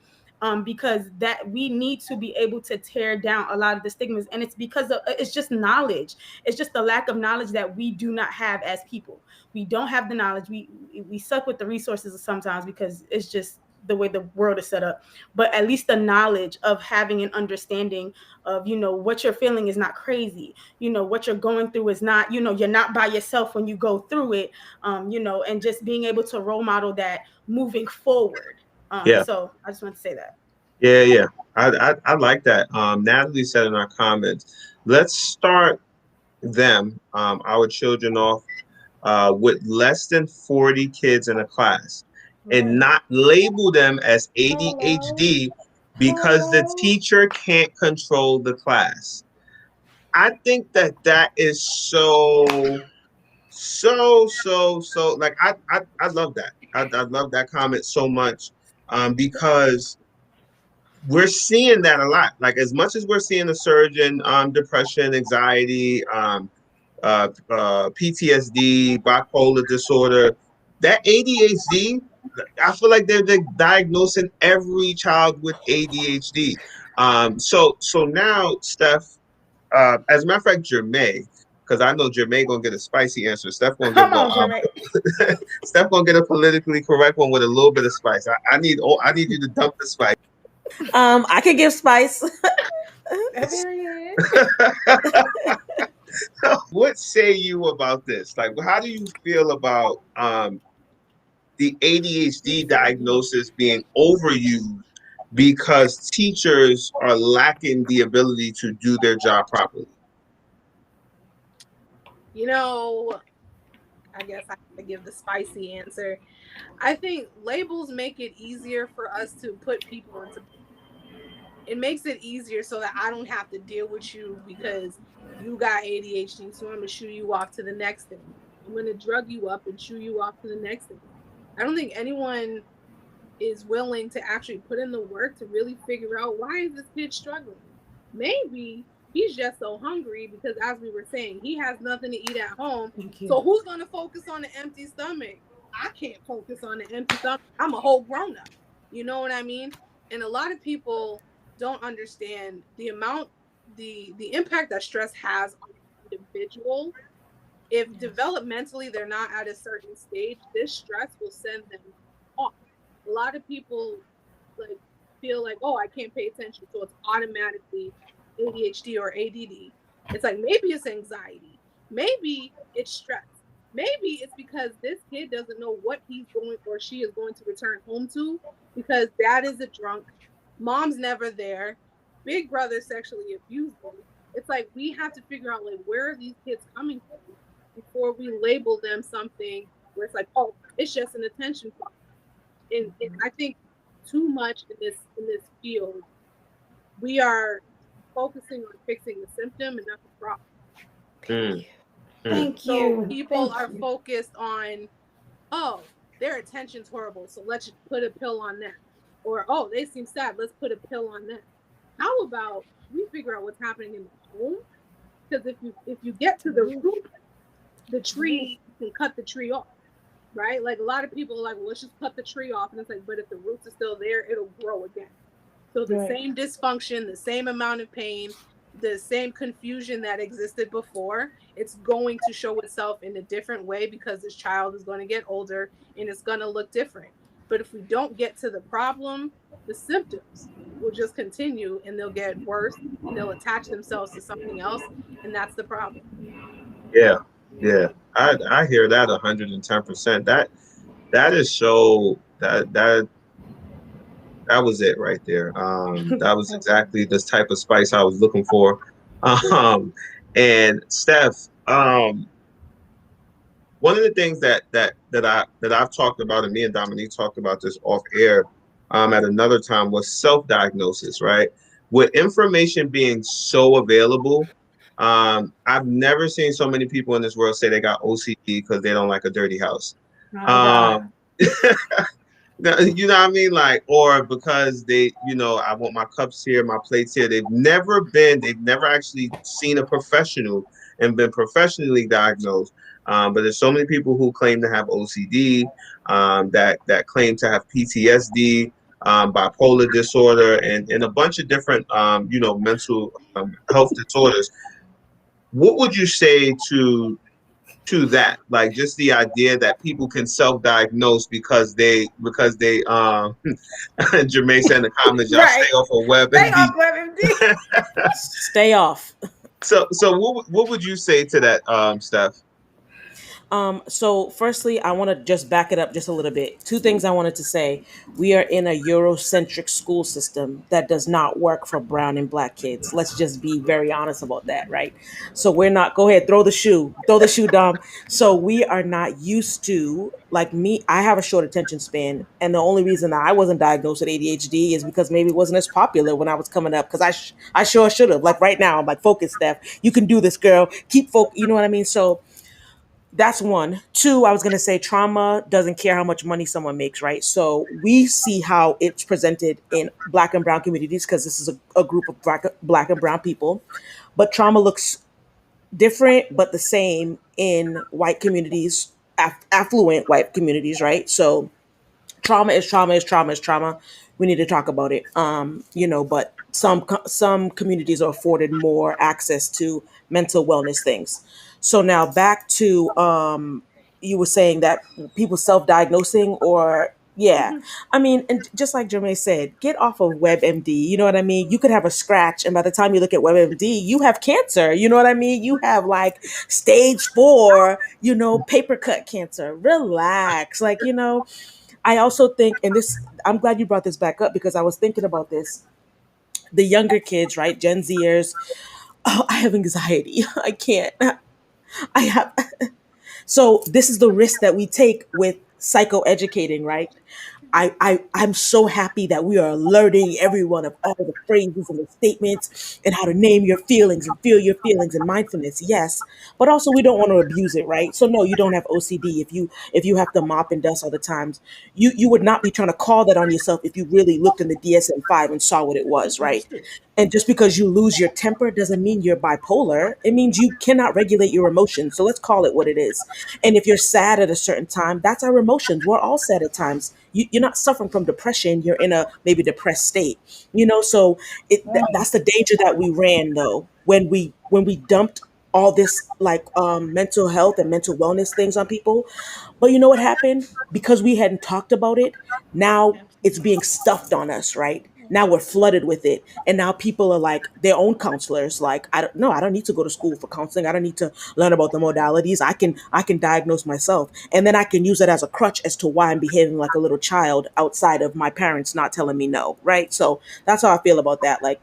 B: Because that we need to be able to tear down a lot of the stigmas, and it's because it's just knowledge. It's just the lack of knowledge that we do not have as people. We don't have the knowledge. We suck with the resources sometimes, because it's just the way the world is set up. But at least the knowledge of having an understanding of, what you're feeling is not crazy. What you're going through is not, you're not by yourself when you go through it. And just being able to role model that moving forward. So I just want to say that.
A: Yeah. I like that. Natalie said in our comments, let's start them, our children, off with less than 40 kids in a class, and not label them as ADHD because the teacher can't control the class. I think that is so like, I love that. I love that comment so much. Because we're seeing that a lot. Like as much as we're seeing a surge in depression, anxiety, PTSD, bipolar disorder, that ADHD, I feel like they're diagnosing every child with ADHD. So now, Steph, as a matter of fact, Jermaine, because I know Jermaine gonna get a spicy answer. Steph gonna give
B: Come on, Jermaine.
A: Steph gonna get a politically correct one with a little bit of spice. I need you to dump the spice.
D: I can give spice.
A: What say you about this? Like, how do you feel about the ADHD diagnosis being overused because teachers are lacking the ability to do their job properly?
F: You know, I guess I have to give the spicy answer. I think labels make it easier for us to put people into. It makes it easier so that I don't have to deal with you because you got ADHD. So I'm gonna shoo you off to the next thing. I'm gonna drug you up and shoo you off to the next thing. I don't think anyone is willing to actually put in the work to really figure out why is this kid struggling. Maybe he's just so hungry because, as we were saying, he has nothing to eat at home. So who's going to focus on the empty stomach? I can't focus on the empty stomach. I'm a whole grown up. You know what I mean? And a lot of people don't understand the amount, the impact that stress has on an individual. If developmentally they're not at a certain stage, this stress will send them off. A lot of people like feel like, oh, I can't pay attention, so it's automatically ADHD or ADD. It's like maybe it's anxiety, maybe it's stress, maybe it's because this kid doesn't know what he's going or she is going to return home to because dad is a drunk, mom's never there, big brother sexually abused them. It's like we have to figure out like where are these kids coming from before we label them something where it's like, oh, it's just an attention problem. And I think too much in this field, we are focusing on fixing the symptom and not the problem.
B: Thank
F: So
B: you.
F: people are focused on, oh, their attention's horrible, so let's put a pill on that. Or, oh, they seem sad, let's put a pill on that. How about we figure out what's happening in the home? Because if you get to the root, the tree, you can cut the tree off. Right? Like a lot of people are like, well, let's just cut the tree off. And it's like, but if the roots are still there, it'll grow again. So the same dysfunction, the same amount of pain, the same confusion that existed before, it's going to show itself in a different way because this child is going to get older and it's going to look different. But if we don't get to the problem, the symptoms will just continue and they'll get worse and they'll attach themselves to something else. And that's the problem.
A: Yeah. I hear that 110%. That is so that was it right there. That was exactly this type of spice I was looking for. And Steph, one of the things that I've talked about, and me and Dominique talked about this off air at another time, was self-diagnosis, right? With information being so available, I've never seen so many people in this world say they got OCD because they don't like a dirty house. You know what I mean? Like, or because they, I want my cups here, my plates here. They've never actually seen a professional and been professionally diagnosed. But there's so many people who claim to have OCD, that claim to have PTSD, bipolar disorder, and a bunch of different, mental health disorders. What would you say to that? Like just the idea that people can self-diagnose because they Jermaine said in the comments, y'all stay off of WebMD.
D: Stay off.
A: So what would you say to that, Steph?
D: So firstly, I want to just back it up just a little bit. Two things I wanted to say. We are in a Eurocentric school system that does not work for brown and black kids. Let's just be very honest about that, right? So we're not, go ahead, throw the shoe, Dom. So we are not used to, like me, I have a short attention span. And the only reason that I wasn't diagnosed with ADHD is because maybe it wasn't as popular when I was coming up. Because I sure should have. Like right now, I'm like, focus, Steph. You can do this, girl. Keep focus. You know what I mean? So That's one. Two, I was going to say trauma doesn't care how much money someone makes, right? So we see how it's presented in Black and Brown communities because this is a group of black and Brown people. But trauma looks different but the same in white communities, affluent white communities, right? So trauma is trauma is trauma is trauma. We need to talk about it. But some communities are afforded more access to mental wellness things. So now back to you were saying that people self-diagnosing or yeah. I mean, and just like Jermaine said, get off of WebMD. You know what I mean? You could have a scratch, and by the time you look at WebMD, you have cancer. You know what I mean? You have like stage 4, paper cut cancer. Relax. I also think, and this, I'm glad you brought this back up because I was thinking about this. The younger kids, right? Gen Zers. Oh, I have anxiety. I can't. I have. So this is the risk that we take with psychoeducating, right? I'm so happy that we are alerting everyone of all the phrases and the statements and how to name your feelings and feel your feelings and mindfulness. Yes, but also we don't want to abuse it, right? So no, you don't have OCD if you have to mop and dust all the times. You would not be trying to call that on yourself if you really looked in the DSM-5 and saw what it was, right? And just because you lose your temper doesn't mean you're bipolar. It means you cannot regulate your emotions. So let's call it what it is. And if you're sad at a certain time, that's our emotions. We're all sad at times. You're not suffering from depression. You're in a maybe depressed state. So that's the danger that we ran though when we dumped all this like mental health and mental wellness things on people. But you know what happened? Because we hadn't talked about it, now it's being stuffed on us, right? Now we're flooded with it. And now people are like their own counselors. Like, I don't need to go to school for counseling. I don't need to learn about the modalities. I can diagnose myself. And then I can use it as a crutch as to why I'm behaving like a little child outside of my parents not telling me no. Right. So that's how I feel about that. Like,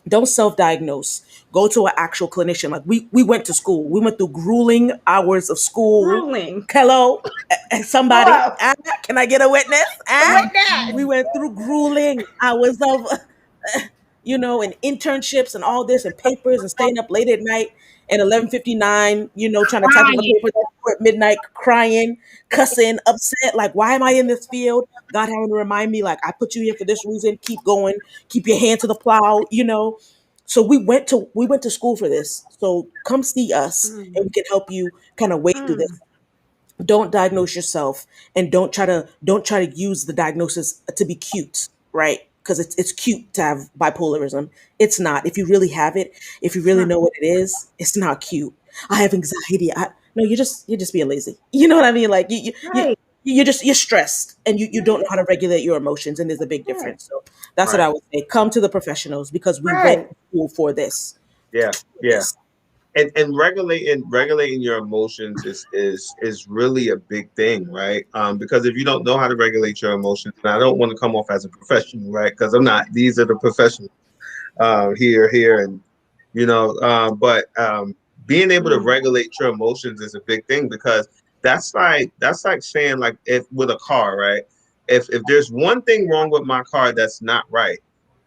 D: don't self-diagnose. Go to an actual clinician. Like we went to school. We went through grueling hours of school.
B: Grueling.
D: Hello, somebody.
B: Wow.
D: Can I get a witness?
B: Witness.
D: We went through grueling hours of, and internships and all this and papers and staying up late at night and 11:59. Trying to type up a paper at midnight, crying, cussing, upset. Like, why am I in this field? God having to remind me, like, I put you here for this reason. Keep going. Keep your hand to the plow. So we went to school for this. So come see us, and we can help you kind of wade through this. Don't diagnose yourself, and don't try to use the diagnosis to be cute, right? Because it's cute to have bipolarism. It's not. If you really have it, if you really know what it is, it's not cute. I have anxiety. No, you're just being lazy. You know what I mean? Like
B: Right.
D: you're stressed, and you don't know how to regulate your emotions, and there's a big difference. So that's what
A: Right.
D: I would say. Come to the professionals because we went
B: Right.
D: to school for this.
A: Yeah, yeah. And regulating your emotions is really a big thing, right? Because if you don't know how to regulate your emotions, and I don't want to come off as a professional, right? Because I'm not. These are the professionals here, and but being able to regulate your emotions is a big thing because that's like saying, like, if with a car, right? If there's one thing wrong with my car that's not right,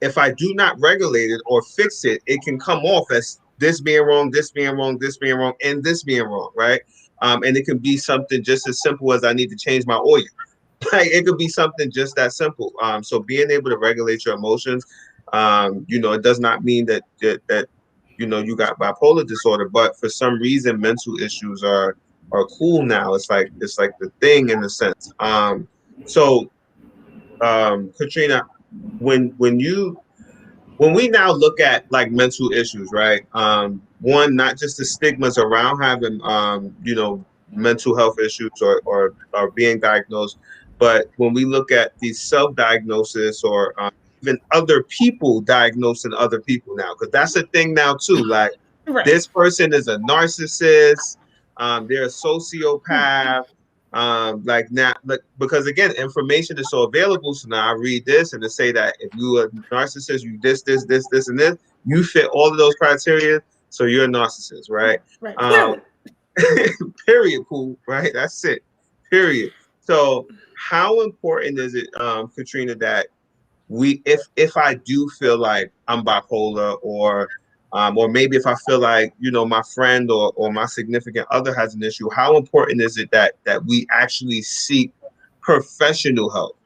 A: if I do not regulate it or fix it, it can come off as this being wrong, this being wrong, this being wrong, and this being wrong, right? And it can be something just as simple as I need to change my oil. Like, it could be something just that simple. So being able to regulate your emotions, it does not mean that you got bipolar disorder, but for some reason mental issues are cool now. It's like the thing in a sense. So Katrina, when we now look at like mental issues, right? One, not just the stigmas around having mental health issues or being diagnosed, but when we look at the self-diagnosis or even other people diagnosing other people now, because that's a thing now too. Like,
B: Right.
A: this person is a narcissist, they're a sociopath. Like now, because again, information is so available. So now I read this and they say that if you are a narcissist, you this, and this, you fit all of those criteria, so you're a narcissist, right?
B: Right.
A: Period. Cool, right? That's it. Period. So how important is it, Katrina, that if I do feel like I'm bipolar or or maybe if I feel like, you know, my friend or my significant other has an issue, how important is it that we actually seek professional help?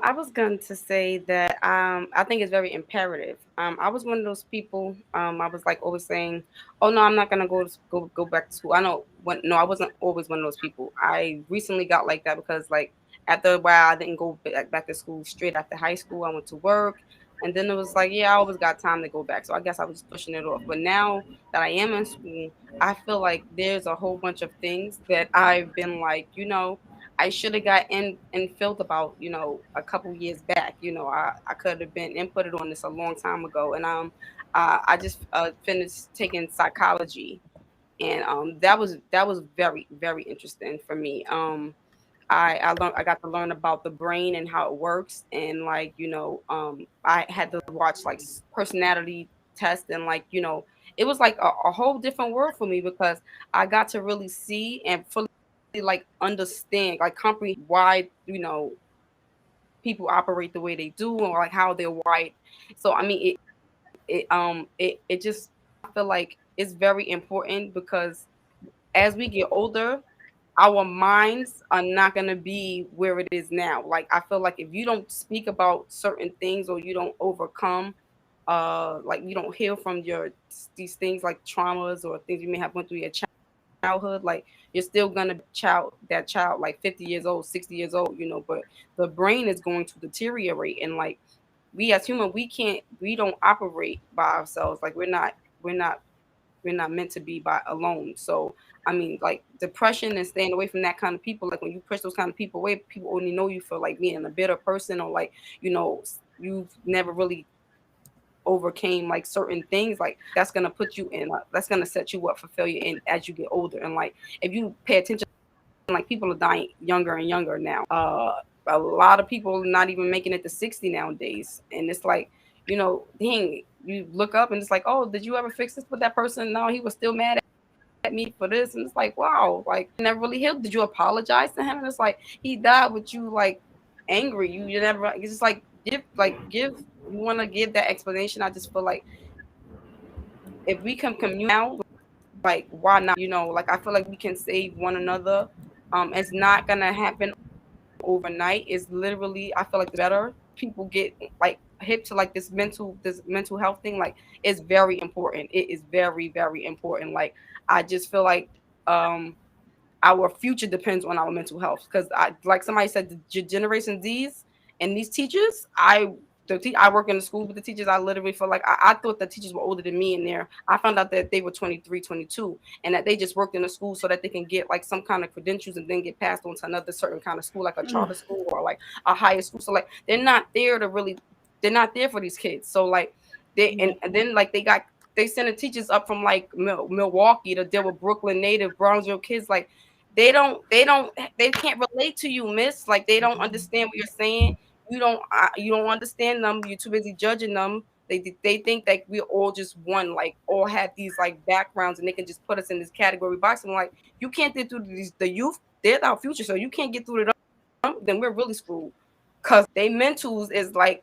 E: I was going to say that I think it's very imperative. I was one of those people. I was like always saying, "Oh no, I'm not gonna go back to school." I know when no, I wasn't always one of those people. I recently got like that because like after a while, I didn't go back to school straight after high school. I went to work, and then it was like, yeah, I always got time to go back. So I guess I was just pushing it off. But now that I am in school, I feel like there's a whole bunch of things that I've been like, I should have got in and felt about, a couple years back. I could have been inputted on this a long time ago. And I just finished taking psychology, and that was very very interesting for me. I got to learn about the brain and how it works, and like I had to watch like personality test, and like it was like a whole different world for me because I got to really see and fully like understand, like comprehend why people operate the way they do, or like how they're wired. So I mean it just, I feel like it's very important because as we get older, our minds are not going to be where it is now. Like I feel like if you don't speak about certain things, or you don't overcome, like you don't heal from these things like traumas or things you may have went through your childhood, like you're still gonna that child like 50 years old, 60 years old, but the brain is going to deteriorate. And like we as human, we don't operate by ourselves. Like we're not meant to be by alone. So I mean, like depression and staying away from that kind of people, like when you push those kind of people away, people only know you for like being a bitter person, or like you've never really overcame like certain things. Like that's gonna put you in that's gonna set you up for failure in as you get older. And like if you pay attention, like people are dying younger and younger now. A lot of people are not even making it to 60 nowadays, and it's like dang, you look up and it's like, oh, did you ever fix this with that person? No, he was still mad at me for this. And it's like, wow, like never really healed. Did you apologize to him? And it's like he died with you like angry. You never, it's just like give you want to give that explanation. I just feel like if we can commute now, like why not? Like I feel like we can save one another. It's not gonna happen overnight. Is literally, I feel like the better people get like hip to like this mental health thing, like it's very important. It is very very important. Like I just feel like our future depends on our mental health, because I, like somebody said, the generation Z's and these teachers, I work in the school with the teachers. I literally feel like I thought the teachers were older than me in there. I found out that they were 23, 22, and that they just worked in the school so that they can get like some kind of credentials and then get passed on to another certain kind of school, like a charter school or like a higher school. So like they're not there for these kids. So like and then like they send the teachers up from like Milwaukee to deal with Brooklyn native Brownsville kids. Like they can't relate to you, miss. Like they don't understand what you're saying. You don't understand them. You're too busy judging them. They think that we're all just one, like all have these like backgrounds, and they can just put us in this category box. And like you can't get through the youth. They're our future, so you can't get through to them. Then we're really screwed, cause they mentals is like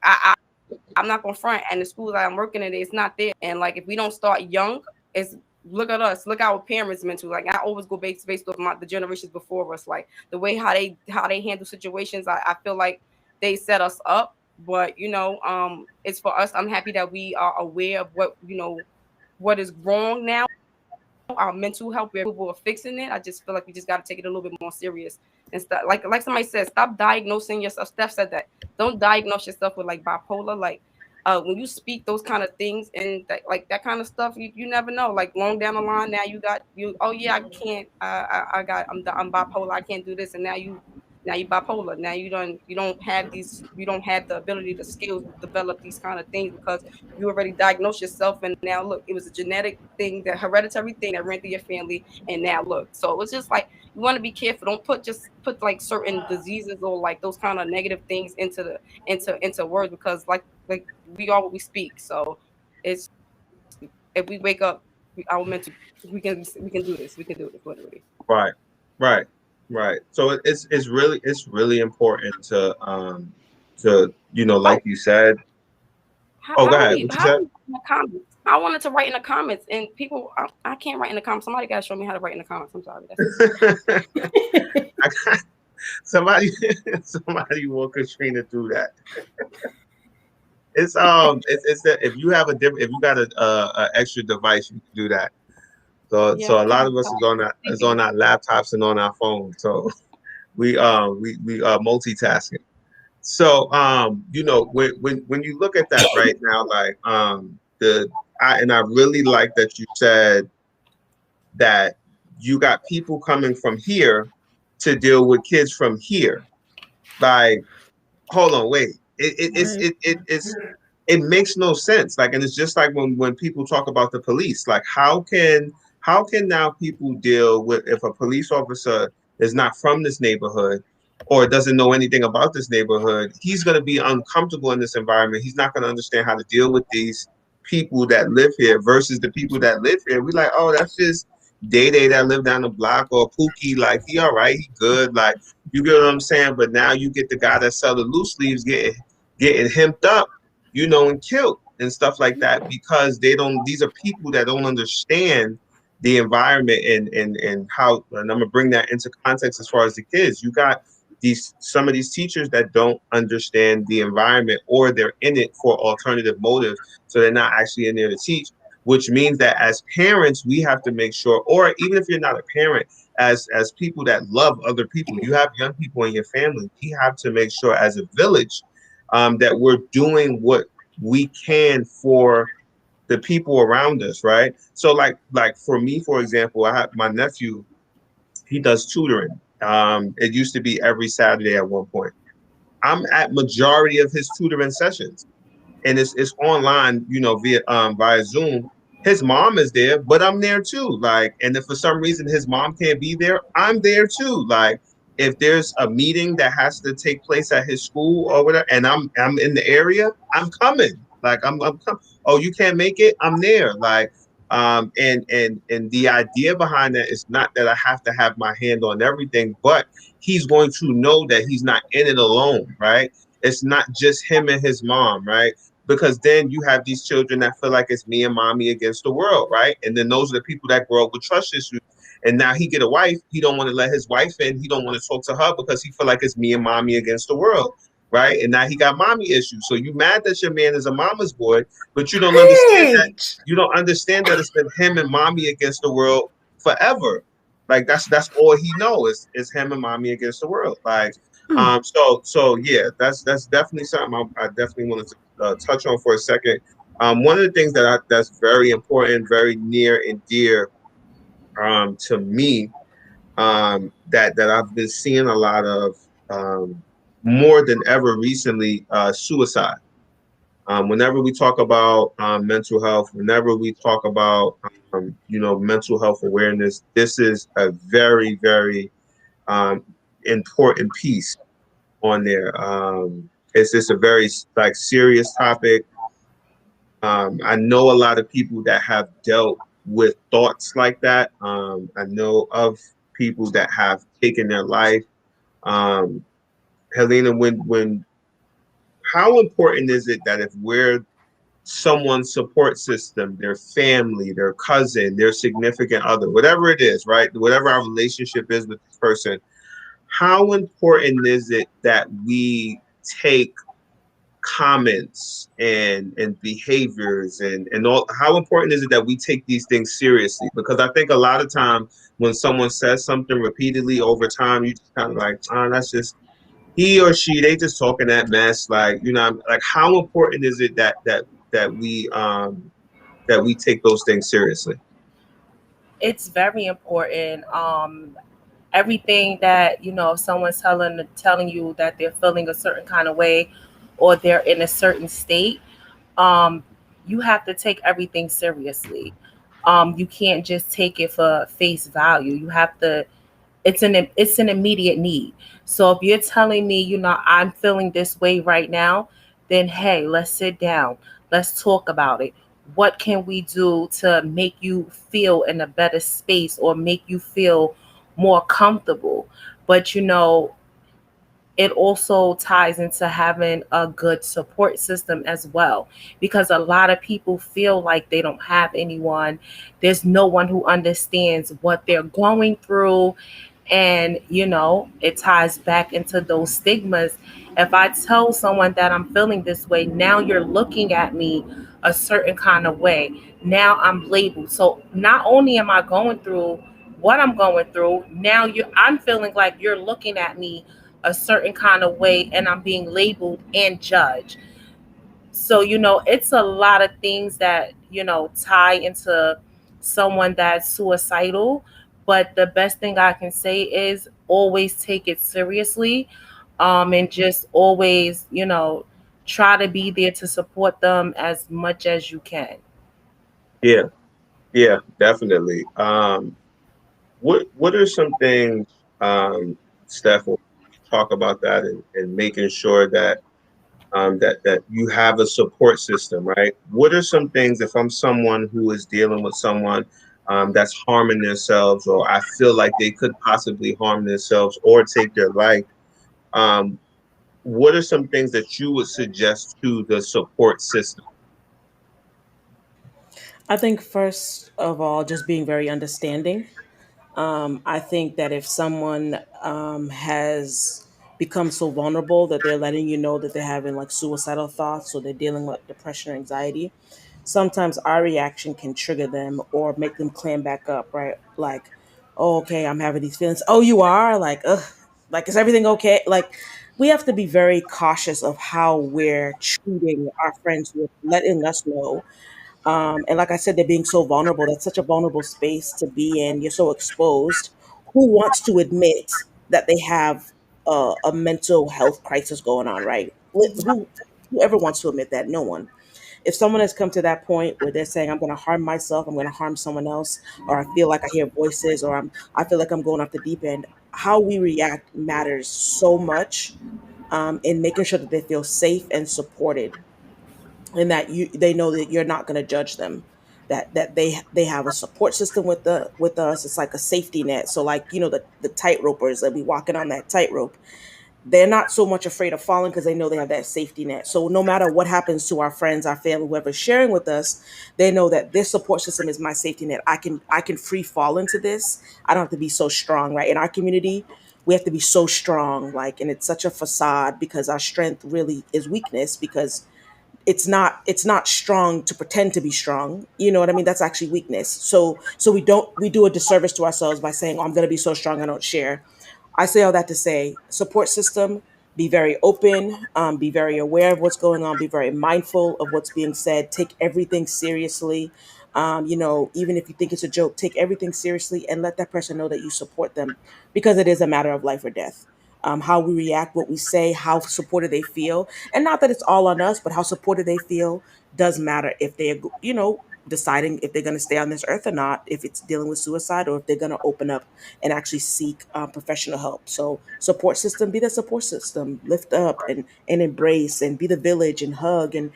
E: I'm not gonna front, and the schools that I'm working in, it's not there. And like if we don't start young, it's look at us, look at our parents mental. Like I always go based off the generations before us, like the way how they handle situations. I feel like they set us up, but it's for us. I'm happy that we are aware of what is wrong now. Our mental health, we're capable of fixing it. I just feel like we just got to take it a little bit more serious and stop. Like somebody said, stop diagnosing yourself. Steph said that. Don't diagnose yourself with like bipolar. Like when you speak those kind of things and like that kind of stuff, you never know. Like long down the line, now you. Oh yeah, I can't. I'm bipolar. I can't do this, and now you bipolar. Now you don't have the ability, the skills to develop these kind of things because you already diagnosed yourself. And now look, it was a genetic thing, the hereditary thing that ran through your family. And now look, so it's just like you want to be careful. Don't put like certain diseases or like those kind of negative things into words, because like we are what we speak. So it's, if we wake up, our mental, we can do this. We can do it literally.
A: Right. So it's really important to like you said, Oh, go ahead. What you said?
E: in the comments? I wanted to write in the comments, and people, I can't write in the comments. Somebody got to show me how to write in the comments. I'm sorry.
A: I got somebody walk Katrina through that. It's that if you have if you got a extra device, you can do that. So a lot of us is on our laptops and on our phones. So we multitasking. So when you look at that right now, like I really like that you said that you got people coming from here to deal with kids from here. Like, hold on, wait. It makes no sense. Like, and it's just like when people talk about the police, like how can now people deal with if a police officer is not from this neighborhood or doesn't know anything about this neighborhood, he's going to be uncomfortable in this environment. He's not going to understand how to deal with these people that live here versus the people that live here. We like, oh, that's just Day that live down the block, or Pookie, like he all right, he good, like you get what I'm saying. But now you get the guy that sell the loose leaves getting hemmed up, and killed and stuff like that because they don't. These are people that don't understand the environment and how. And I'm gonna bring that into context as far as the kids. You got some of these teachers that don't understand the environment, or they're in it for alternative motives, so they're not actually in there to teach. Which means that as parents, we have to make sure, or even if you're not a parent, as people that love other people, you have young people in your family, we have to make sure as a village that we're doing what we can for the people around us, right? So like for me, for example, I have my nephew, he does tutoring. It used to be every Saturday at one point. I'm at majority of his tutoring sessions. And it's online, via Zoom. His mom is there, but I'm there too. Like, and if for some reason his mom can't be there, I'm there too. Like, if there's a meeting that has to take place at his school or whatever, and I'm in the area, I'm coming. Like, I'm coming. Oh, you can't make it? I'm there. Like, and the idea behind that is not that I have to have my hand on everything, but he's going to know that he's not in it alone, right? It's not just him and his mom, right? Because then you have these children that feel like it's me and mommy against the world, right? And then those are the people that grow up with trust issues. And now he get a wife, he don't want to let his wife in, he don't want to talk to her because he feel like it's me and mommy against the world, right? And now he got mommy issues. So you mad that your man is a mama's boy, but you don't understand that it's been him and mommy against the world forever. Like that's all he knows is him and mommy against the world. Like so yeah, that's definitely something I definitely wanted to touch on for a second. One of the things that's very important, very near and dear to me, that I've been seeing a lot of more than ever recently, suicide. Whenever we talk about mental health, whenever we talk about mental health awareness, this is a very, very important piece on there. It's just a very serious topic. I know a lot of people that have dealt with thoughts like that. I know of people that have taken their life. Helena, how important is it that if we're someone's support system, their family, their cousin, their significant other, whatever it is, right? Whatever our relationship is with this person, how important is it that we take comments and behaviors and all? How important is it that we take these things seriously? Because I think a lot of times when someone says something repeatedly over time, you just kind of like, that's just he or she, they just talking that mess. Like, like how important is it that we take those things seriously?
C: It's very important. Everything that, if someone's telling you that they're feeling a certain kind of way or they're in a certain state, you have to take everything seriously. You can't just take it for face value. You have to, it's an immediate need. So if you're telling me, I'm feeling this way right now, then hey, let's sit down. Let's talk about it. What can we do to make you feel in a better space or make you feel more comfortable? But it also ties into having a good support system as well, because a lot of people feel like they don't have anyone. There's no one who understands what they're going through. And, it ties back into those stigmas. If I tell someone that I'm feeling this way, now you're looking at me a certain kind of way. Now I'm labeled. So not only am I going through what I'm going through, now I'm feeling like you're looking at me a certain kind of way, and I'm being labeled and judged. So, it's a lot of things that, tie into someone that's suicidal. But the best thing I can say is always take it seriously, and just always, try to be there to support them as much as you can.
A: Yeah, yeah, definitely. What are some things, Steph, when you talk about that and making sure that that you have a support system, right? What are some things if I'm someone who is dealing with someone that's harming themselves, or I feel like they could possibly harm themselves or take their life? Um, what are some things that you would suggest to the support system?
D: I think first of all, just being very understanding. I think that if someone has become so vulnerable that they're letting you know that they're having like suicidal thoughts or they're dealing with depression or anxiety, sometimes our reaction can trigger them or make them clam back up, right? Like, oh, okay, I'm having these feelings. Oh, you are? Like, ugh, like, is everything okay? Like, we have to be very cautious of how we're treating our friends with letting us know, and like I said, they're being so vulnerable. That's such a vulnerable space to be in. You're so exposed. Who wants to admit that they have a mental health crisis going on, right? Whoever wants to admit that? No one. If someone has come to that point where they're saying, "I'm going to harm myself. I'm going to harm someone else," or "I feel like I hear voices," or I feel like I'm going off the deep end," how we react matters so much in making sure that they feel safe and supported, and that they know that you're not going to judge them, that they have a support system with us. It's like a safety net. So like, the tightropers that be walking on that tightrope, they're not so much afraid of falling because they know they have that safety net. So no matter what happens to our friends, our family, whoever's sharing with us, they know that this support system is my safety net. I can free fall into this. I don't have to be so strong, right? In our community, we have to be so strong, like, and it's such a facade because our strength really is weakness, because it's not strong to pretend to be strong. You know what I mean? That's actually weakness. So we do a disservice to ourselves by saying, "Oh, I'm going to be so strong I don't share." I say all that to say, support system, be very open, be very aware of what's going on, be very mindful of what's being said, take everything seriously. Even if you think it's a joke, take everything seriously and let that person know that you support them, because it is a matter of life or death. How we react, what we say, how supported they feel, and not that it's all on us, but how supported they feel does matter if they're, deciding if they're going to stay on this earth or not, if it's dealing with suicide, or if they're going to open up and actually seek professional help. So support system, be the support system, lift up and embrace and be the village and hug, and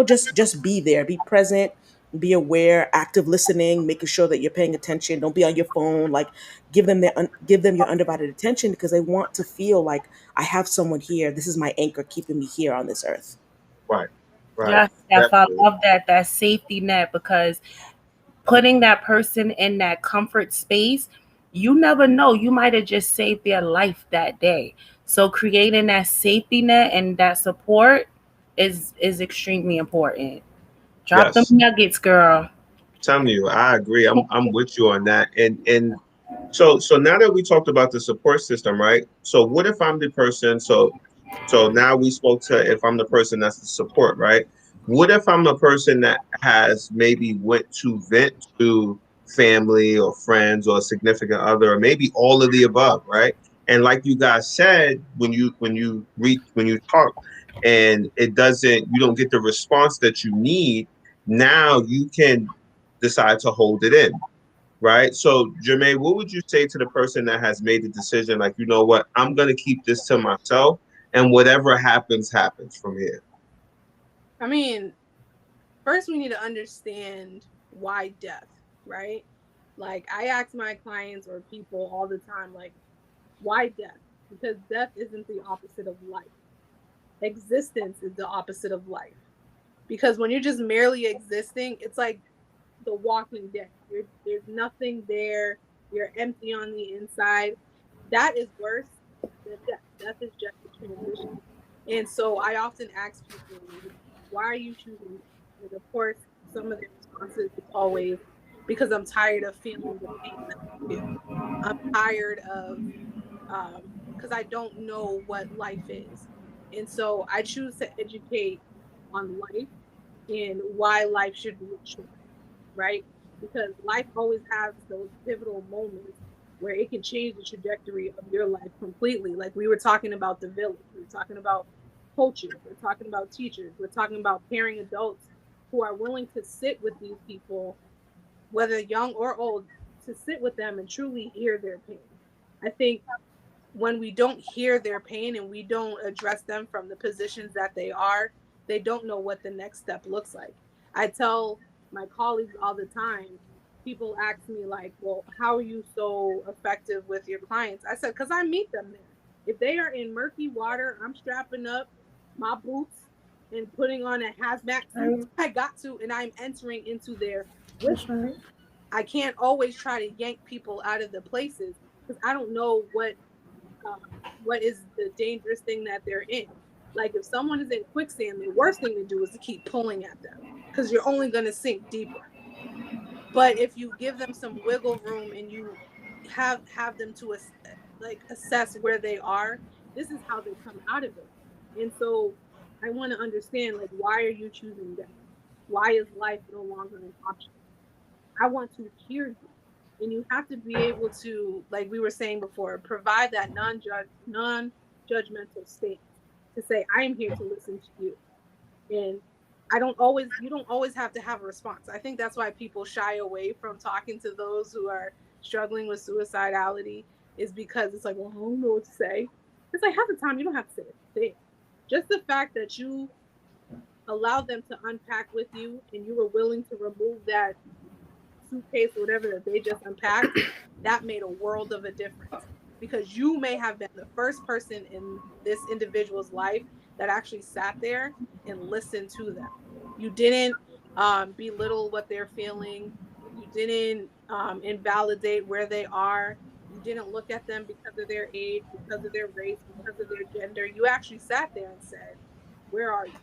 D: just be there, be present, be aware, active listening, making sure that you're paying attention. Don't be on your phone. Like, give them your undivided attention, because they want to feel like, I have someone here. This is my anchor keeping me here on this earth.
A: Right, right,
C: Yeah, Steph, I
A: definitely.
C: love that safety net, because putting that person in that comfort space, you never know. You might have just saved their life that day. So creating that safety net and that support is extremely important. Drop them
A: Yes.
C: nuggets, girl.
A: Telling you, I agree. I'm with you on that. And so now that we talked about the support system, right? So what if I'm the person? So now we spoke to if I'm the person that's the support, right? What if I'm the person that has maybe went to vent to family or friends or a significant other, or maybe all of the above, right? And like you guys said, when you talk and it doesn't, you don't get the response that you need, now you can decide to hold it in, right? So, Jermaine, what would you say to the person that has made the decision, like, you know what, I'm going to keep this to myself, and whatever happens, happens from here?
F: I mean, first we need to understand why death, right? Like I ask my clients or people all the time, like, why death? because death isn't the opposite of life. Existence is the opposite of life. Because when you're just merely existing, it's like the Walking Dead. There's nothing there. You're empty on the inside. That is worse than death. Death is just a transition. And so I often ask people, why are you choosing me? And of course, some of the responses is always because I'm tired of feeling the pain that I feel. I'm tired of, because I don't know what life is. And so I choose to educate on life and why life should be short, right? Because life always has those pivotal moments where it can change the trajectory of your life completely. Like we were talking about the village, we were talking about coaches, we're talking about teachers, we're talking about caring adults who are willing to sit with these people, whether young or old, to sit with them and truly hear their pain. I think when we don't hear their pain and we don't address them from the positions that they don't know what the next step looks like. I tell my colleagues all the time, people ask me like, well, how are you so effective with your clients? I said, because I meet them there. If they are in murky water, I'm strapping up my boots and putting on a hazmat suit. I got to, and I'm entering into their with.
B: Right.
F: I can't always try to yank people out of the places because I don't know what is the dangerous thing that they're in. Like if someone is in quicksand, the worst thing to do is to keep pulling at them because you're only going to sink deeper. But if you give them some wiggle room and you have them to assess where they are, this is how they come out of it. And so I want to understand, like, why are you choosing death? Why is life no longer an option? I want to hear you. And you have to be able to, like we were saying before, provide that non-judgmental stance to say, I am here to listen to you. And you don't always have to have a response. I think that's why people shy away from talking to those who are struggling with suicidality, is because it's like, well, I don't know what to say. It's like half the time you don't have to say it. Just the fact that you allowed them to unpack with you and you were willing to remove that suitcase or whatever that they just unpacked, that made a world of a difference, because you may have been the first person in this individual's life that actually sat there and listened to them. You didn't belittle what they're feeling. You didn't invalidate where they are. You didn't look at them because of their age, because of their race, because of their gender. You actually sat there and said, where are you?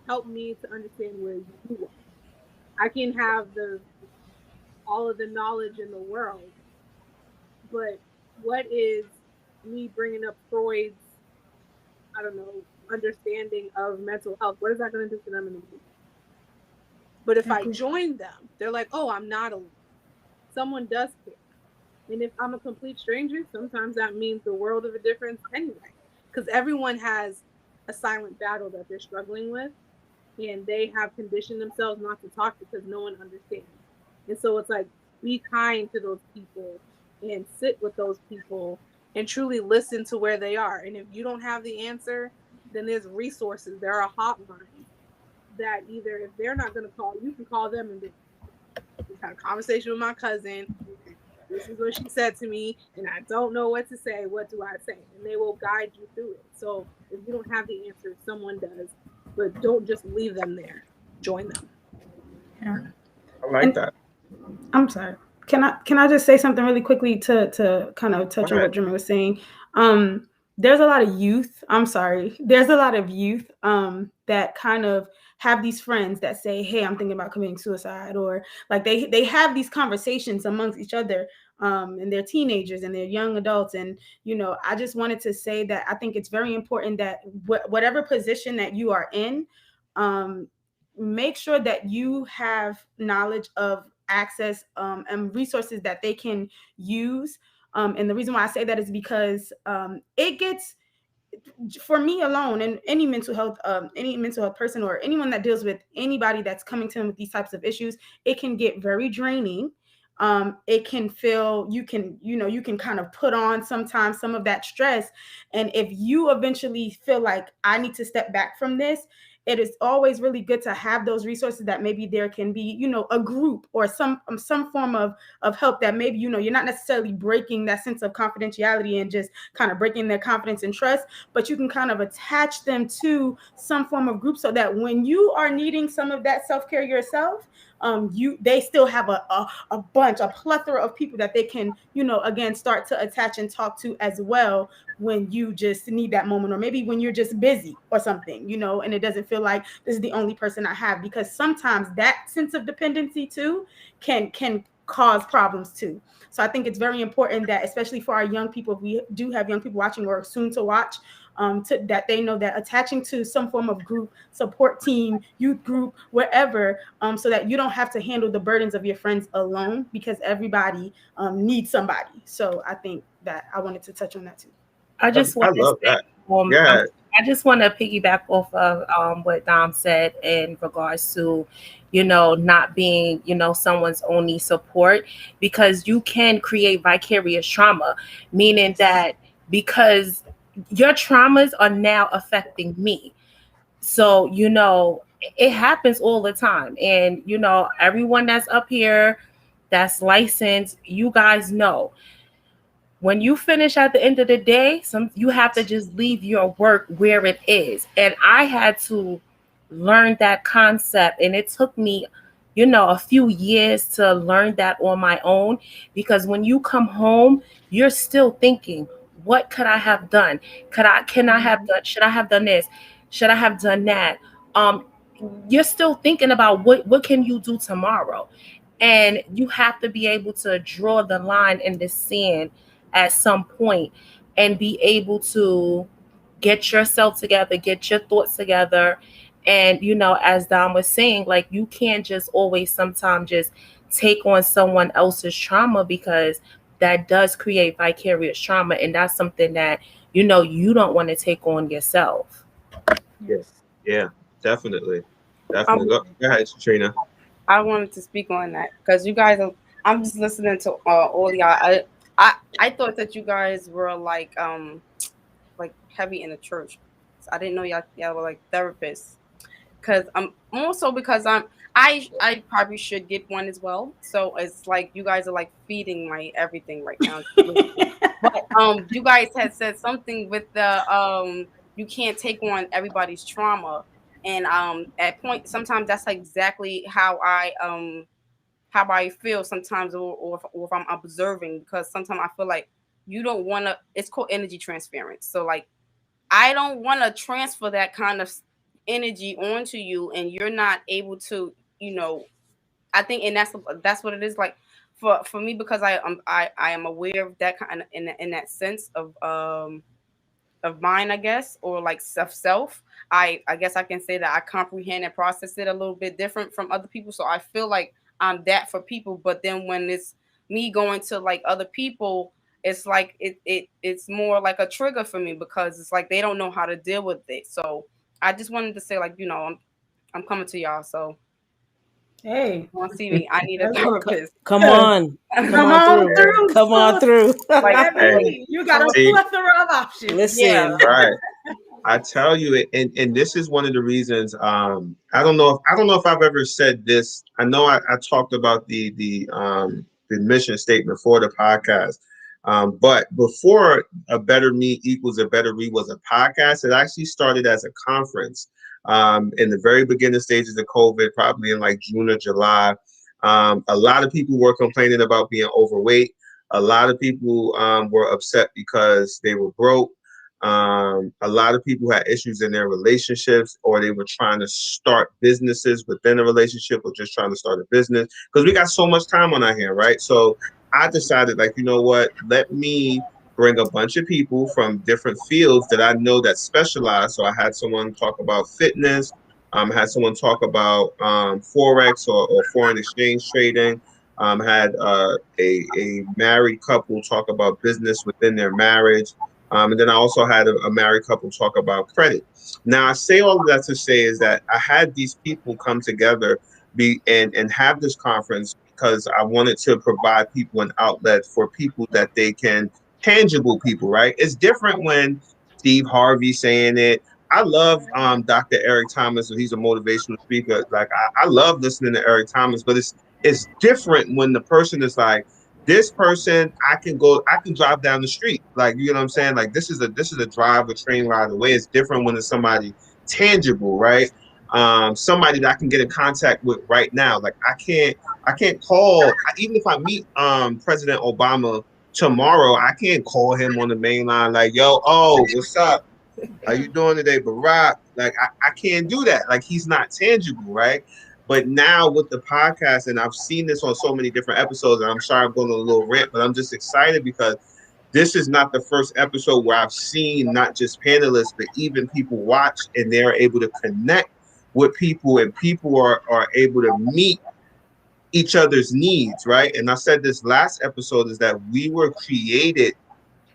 F: Help me to understand where you are. I can have all of the knowledge in the world, but what is me bringing up Freud's, I don't know, understanding of mental health? What is that going to do for them in the future? But if I join them, they're like, oh, I'm not alone. Someone does care. And if I'm a complete stranger, sometimes that means the world of a difference anyway, because everyone has a silent battle that they're struggling with, and they have conditioned themselves not to talk because no one understands. And so it's like, be kind to those people and sit with those people and truly listen to where they are. And if you don't have the answer, then there's resources. There are hotlines that either, if they're not going to call, you can call them and just had a conversation with my cousin. This is what she said to me, and I don't know what to say. What do I say? And they will guide you through it. So if you don't have the answer, someone does. But don't just leave them there. Join them.
B: Yeah.
A: I like that.
B: I'm sorry. Can I just say something really quickly to kind of touch on what Jermaine was saying? There's a lot of youth. There's a lot of youth that kind of have these friends that say, hey, I'm thinking about committing suicide, or like they have these conversations amongst each other, and they're teenagers and they're young adults. And, I just wanted to say that I think it's very important that whatever position that you are in, make sure that you have knowledge of access and resources that they can use. And the reason why I say that is because it gets, for me alone, and any mental health person or anyone that deals with anybody that's coming to them with these types of issues, it can get very draining. It can feel, you can kind of put on sometimes some of that stress. And if you eventually feel like I need to step back from this, it is always really good to have those resources, that maybe there can be, you know, a group or some form of help, that maybe, you know, you're not necessarily breaking that sense of confidentiality and just kind of breaking their confidence and trust, but you can kind of attach them to some form of group, so that when you are needing some of that self-care yourself, they still have a plethora of people that they can, you know, again, start to attach and talk to as well, when you just need that moment, or maybe when you're just busy or something, you know, and it doesn't feel like this is the only person I have, because sometimes that sense of dependency too can cause problems too. So I think it's very important that, especially for our young people, if we do have young people watching or soon to watch, that they know that attaching to some form of group, support team, youth group, wherever, so that you don't have to handle the burdens of your friends alone, because everybody needs somebody. So I think that I wanted to touch on that too.
C: I just want to
A: love
C: say,
A: that. Yeah.
C: I just want to piggyback off of what Dom said in regards to, you know, not being, you know, someone's only support, because you can create vicarious trauma, meaning that because your traumas are now affecting me. So, you know, it happens all the time. And, you know, everyone that's up here that's licensed, you guys know, when you finish at the end of the day, you have to just leave your work where it is. And I had to learn that concept, and it took me, you know, a few years to learn that on my own, because when you come home, you're still thinking, what could I have done? Should I have done this? Should I have done that? You're still thinking about what can you do tomorrow? And you have to be able to draw the line in the sand at some point and be able to get yourself together, get your thoughts together. And, you know, as Dom was saying, like, you can't just always sometimes just take on someone else's trauma, because that does create vicarious trauma. And that's something that, you know, you don't want to take on yourself.
A: Yes. Yeah, definitely. Definitely. Go ahead, Trina.
E: I wanted to speak on that because you guys I'm just listening to all y'all. I thought that you guys were like heavy in the church. So I didn't know y'all were like therapists. Because I probably should get one as well. So it's like you guys are like feeding my everything right now. But you guys had said something with the you can't take on everybody's trauma. And at point sometimes that's exactly how I feel sometimes, or if I'm observing, because sometimes I feel like you don't want to, it's called energy transference. So like I don't want to transfer that kind of energy onto you, and you're not able to, you know, I think, and that's what it is like for me, because I am aware of that kind of in that sense of mine, I guess, or like self. I guess I can say that I comprehend and process it a little bit different from other people. So I feel like I'm that for people, but then when it's me going to like other people, it's like it's more like a trigger for me, because it's like they don't know how to deal with it. So I just wanted to say, like, you know, I'm coming to y'all. So
B: hey,
E: want to see me? I need a therapist.
D: Come on through. Come on through.
E: Like,
B: hey, you got a plethora of options.
D: Listen,
E: yeah.
A: Right. I tell you, and this is one of the reasons. I don't know if I've ever said this. I know I talked about the mission statement for the podcast. But before A Better Me Equals a Better We was a podcast, it actually started as a conference in the very beginning stages of COVID, probably in like June or July. A lot of people were complaining about being overweight. A lot of people were upset because they were broke. A lot of people had issues in their relationships, or they were trying to start businesses within a relationship, or just trying to start a business, because we got so much time on our hand, right? So I decided, like, you know what, let me bring a bunch of people from different fields that I know that specialize. So I had someone talk about fitness, had someone talk about Forex or foreign exchange trading, had a married couple talk about business within their marriage. And then I also had a married couple talk about credit. Now, I say all of that to say is that I had these people come together and have this conference because I wanted to provide people an outlet for people that they can, tangible people, right? It's different when Steve Harvey saying it, I love Dr. Eric Thomas. He's a motivational speaker. Like I love listening to Eric Thomas, but it's different when the person is like, this person I can drive down the street. Like, you know what I'm saying? Like this is a drive or train ride away. It's different when it's somebody tangible, right? Somebody that I can get in contact with right now. Like I can't call, even if I meet President Obama tomorrow, I can't call him on the main line like, yo, what's up? How you doing today, Barack? Like I can't do that. Like he's not tangible, right? But now with the podcast, and I've seen this on so many different episodes, and I'm sorry I'm going on a little rant, but I'm just excited because this is not the first episode where I've seen not just panelists, but even people watch and they're able to connect with people, and people are able to meet each other's needs, right? And I said this last episode is that we were created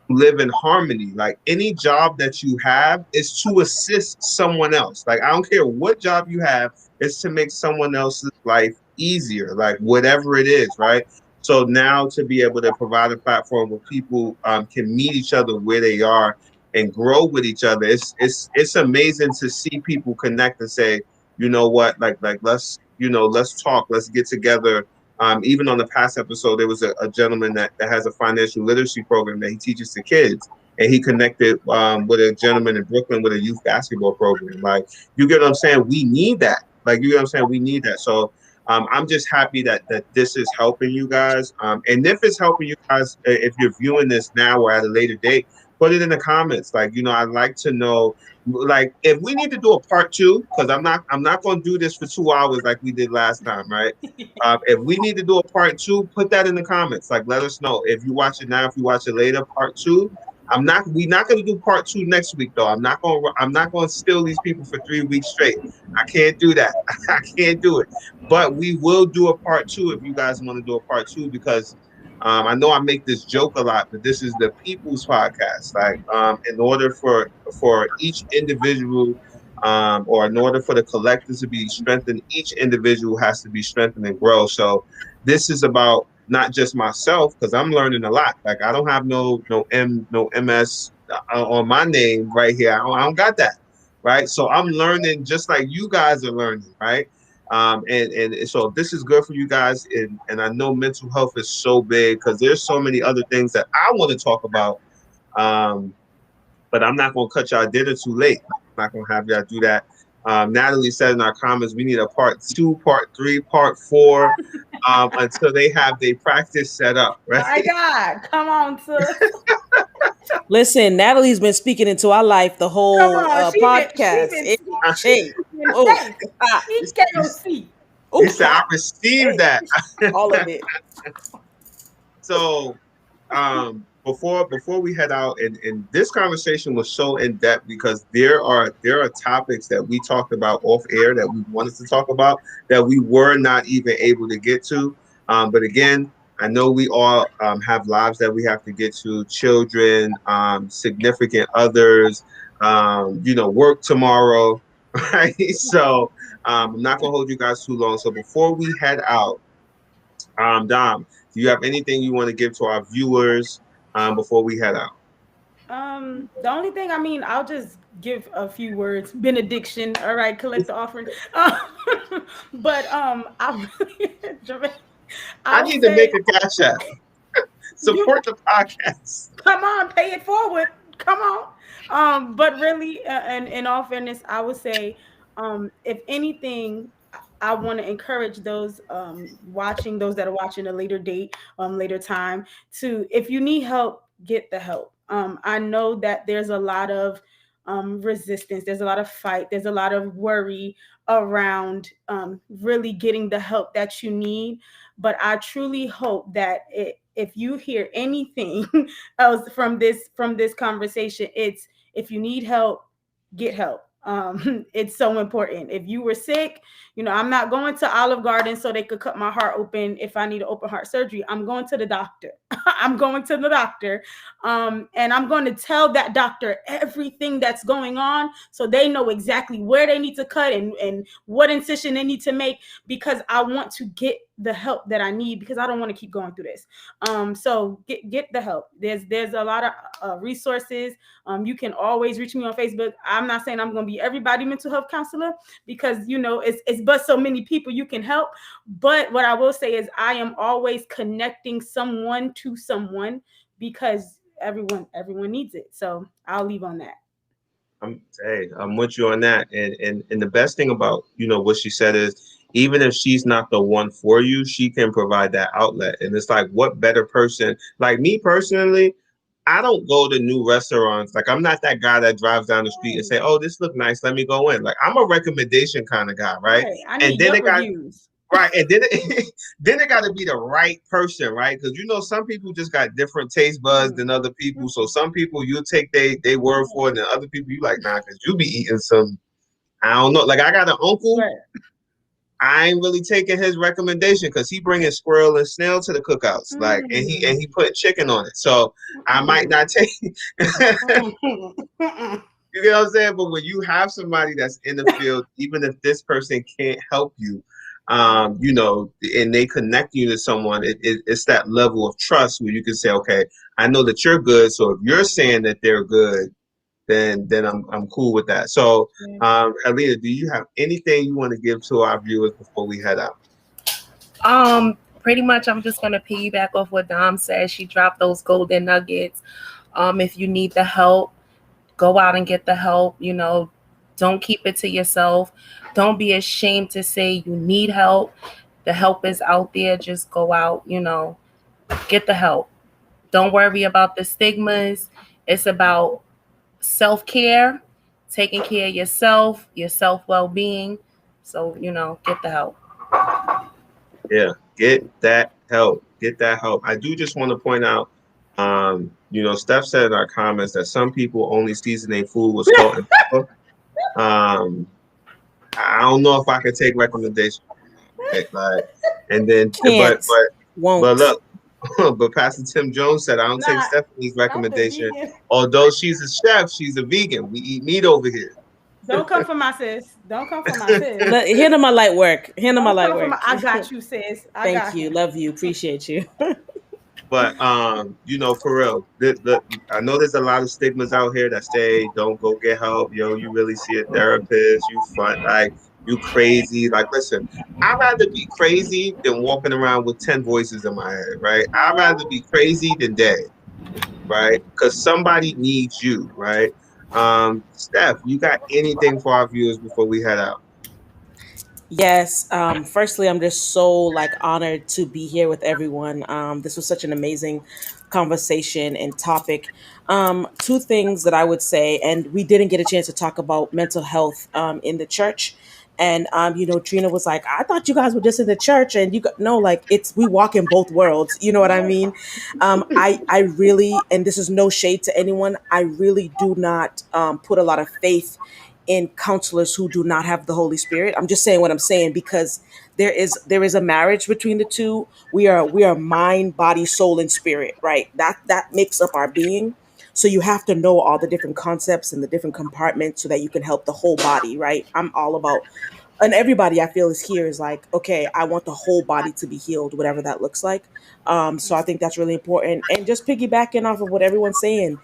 A: live in harmony. Like any job that you have is to assist someone else. Like I don't care what job you have, it's to make someone else's life easier, like whatever it is, right? So now to be able to provide a platform where people can meet each other where they are and grow with each other, it's amazing to see people connect and say, you know what, like let's talk, let's get together. Even on the past episode, there was a gentleman that has a financial literacy program that he teaches to kids, and he connected with a gentleman in Brooklyn with a youth basketball program. Like, you get what I'm saying? We need that. Like, you get what I'm saying? We need that. So I'm just happy that this is helping you guys. And if it's helping you guys, if you're viewing this now or at a later date, put it in the comments. Like, I'd like to know, like, if we need to do a part 2, because I'm not going to do this for 2 hours like we did last time, right? If we need to do a part 2, put that in the comments. Like, let us know. If you watch it now, if you watch it later, part 2. We're not going to do part 2 next week though. I'm not going to steal these people for 3 weeks straight. I can't do that. I can't do it. But we will do a part 2 if you guys want to do a part 2, because I know I make this joke a lot, but this is the people's podcast. Like, in order for each individual, or in order for the collective to be strengthened, each individual has to be strengthened and grow. So this is about not just myself, because I'm learning a lot. Like, I don't have no MS on my name right here. I don't got that, right? So I'm learning just like you guys are learning, right? And so this is good for you guys. And I know mental health is so big because there's so many other things that I want to talk about. But I'm not going to cut y'all dinner too late. I'm not going to have y'all do that. Natalie said in our comments, we need a part 2, part 3, part 4, until they have their practice set up, right?
B: My God, come on, sis.
D: Listen, Natalie's been speaking into our life the whole podcast.
B: She
A: said, I received that.
D: All of it.
A: So, before we head out, and this conversation was so in depth because there are topics that we talked about off air that we wanted to talk about that we were not even able to get to. But again, I know we all have lives that we have to get to, children, significant others, work tomorrow, right? So I'm not gonna hold you guys too long. So before we head out, Dom, do you have anything you want to give to our viewers before we head out?
B: The only thing, I'll just give a few words. Benediction, all right, collect the offering. But
A: I need to make a cash app. Support the podcast.
B: Come on, pay it forward. Come on. But really, in all fairness, I would say, if anything, I want to encourage those that are watching a later date, later time, to, if you need help, get the help. I know that there's a lot of resistance, there's a lot of fight, there's a lot of worry around really getting the help that you need. But I truly hope that if you hear anything else from this conversation, it's, if you need help, get help. It's so important. If you were sick, I'm not going to Olive Garden so they could cut my heart open if I need an open heart surgery. I'm going to the doctor. I'm going to the doctor. And I'm going to tell that doctor everything that's going on so they know exactly where they need to cut and what incision they need to make, because I want to get the help that I need, because I don't want to keep going through this. So get the help. There's a lot of resources. You can always reach me on Facebook. I'm not saying I'm going to be everybody mental health counselor, because it's but so many people you can help. But what I will say is I am always connecting someone to someone, because everyone needs it. So I'll leave on that.
A: I'm with you on that. And the best thing about what she said is, even if she's not the one for you, she can provide that outlet. And it's like, what better person? Like me personally, I don't go to new restaurants. Like, I'm not that guy that drives down the street and say, "Oh, this look nice, let me go in." Like, I'm a recommendation kind of guy, right?
B: I need reviews.
A: Right, and then then it got to be the right person, right? Because some people just got different taste buds than other people. So some people you take they word for it, and other people you like, nah, because you be eating some, I don't know. Like, I got an uncle.
B: Right.
A: I ain't really taking his recommendation because he bringing squirrel and snail to the cookouts, like, and he put chicken on it. So I might not take. You know what I'm saying? But when you have somebody that's in the field, even if this person can't help you, and they connect you to someone, it's that level of trust where you can say, okay, I know that you're good. So if you're saying that they're good, then I'm cool with that. So, Alina, do you have anything you want to give to our viewers before we head out?
C: Pretty much, I'm just gonna piggyback off what Dom said. She dropped those golden nuggets. If you need the help, go out and get the help. Don't keep it to yourself. Don't be ashamed to say you need help. The help is out there. Just go out. Get the help. Don't worry about the stigmas. It's about self-care, taking care of yourself, your self-well-being. So, get the help.
A: Yeah, get that help. Get that help. I do just want to point out, Steph said in our comments that some people only season their food with salt and pepper. I don't know if I can take recommendations. Like, and then,
D: Can't, won't.
A: But look, but Pastor Tim Jones said, I don't take Stephanie's recommendation. Although she's a chef, she's a vegan. We eat meat over here.
B: Don't come for my sis. Don't come for my sis.
D: Handle my light work. Handle my light work.
B: I got you, sis.
D: Thank you. Love you. Appreciate you.
A: But, for real, I know there's a lot of stigmas out here that say, don't go get help. You really see a therapist. You fun, like, you crazy. Like, listen, I'd rather be crazy than walking around with 10 voices in my head, right? I'd rather be crazy than dead, right? Because somebody needs you, right? Steph, you got anything for our viewers before we head out?
D: Yes. Firstly, I'm just so honored to be here with everyone. This was such an amazing conversation and topic. Two things that I would say, and we didn't get a chance to talk about mental health in the church. And Trina was like, I thought you guys were just in the church, and we walk in both worlds. You know what I mean? I really, and this is no shade to anyone, I really do not put a lot of faith in counselors who do not have the Holy Spirit. I'm just saying what I'm saying, because there is a marriage between the two. We are mind, body, soul, and spirit, right? That makes up our being. So you have to know all the different concepts and the different compartments so that you can help the whole body, right? I'm all about, and everybody I feel is here is like, okay, I want the whole body to be healed, whatever that looks like. So I think that's really important. And just piggybacking off of what everyone's saying,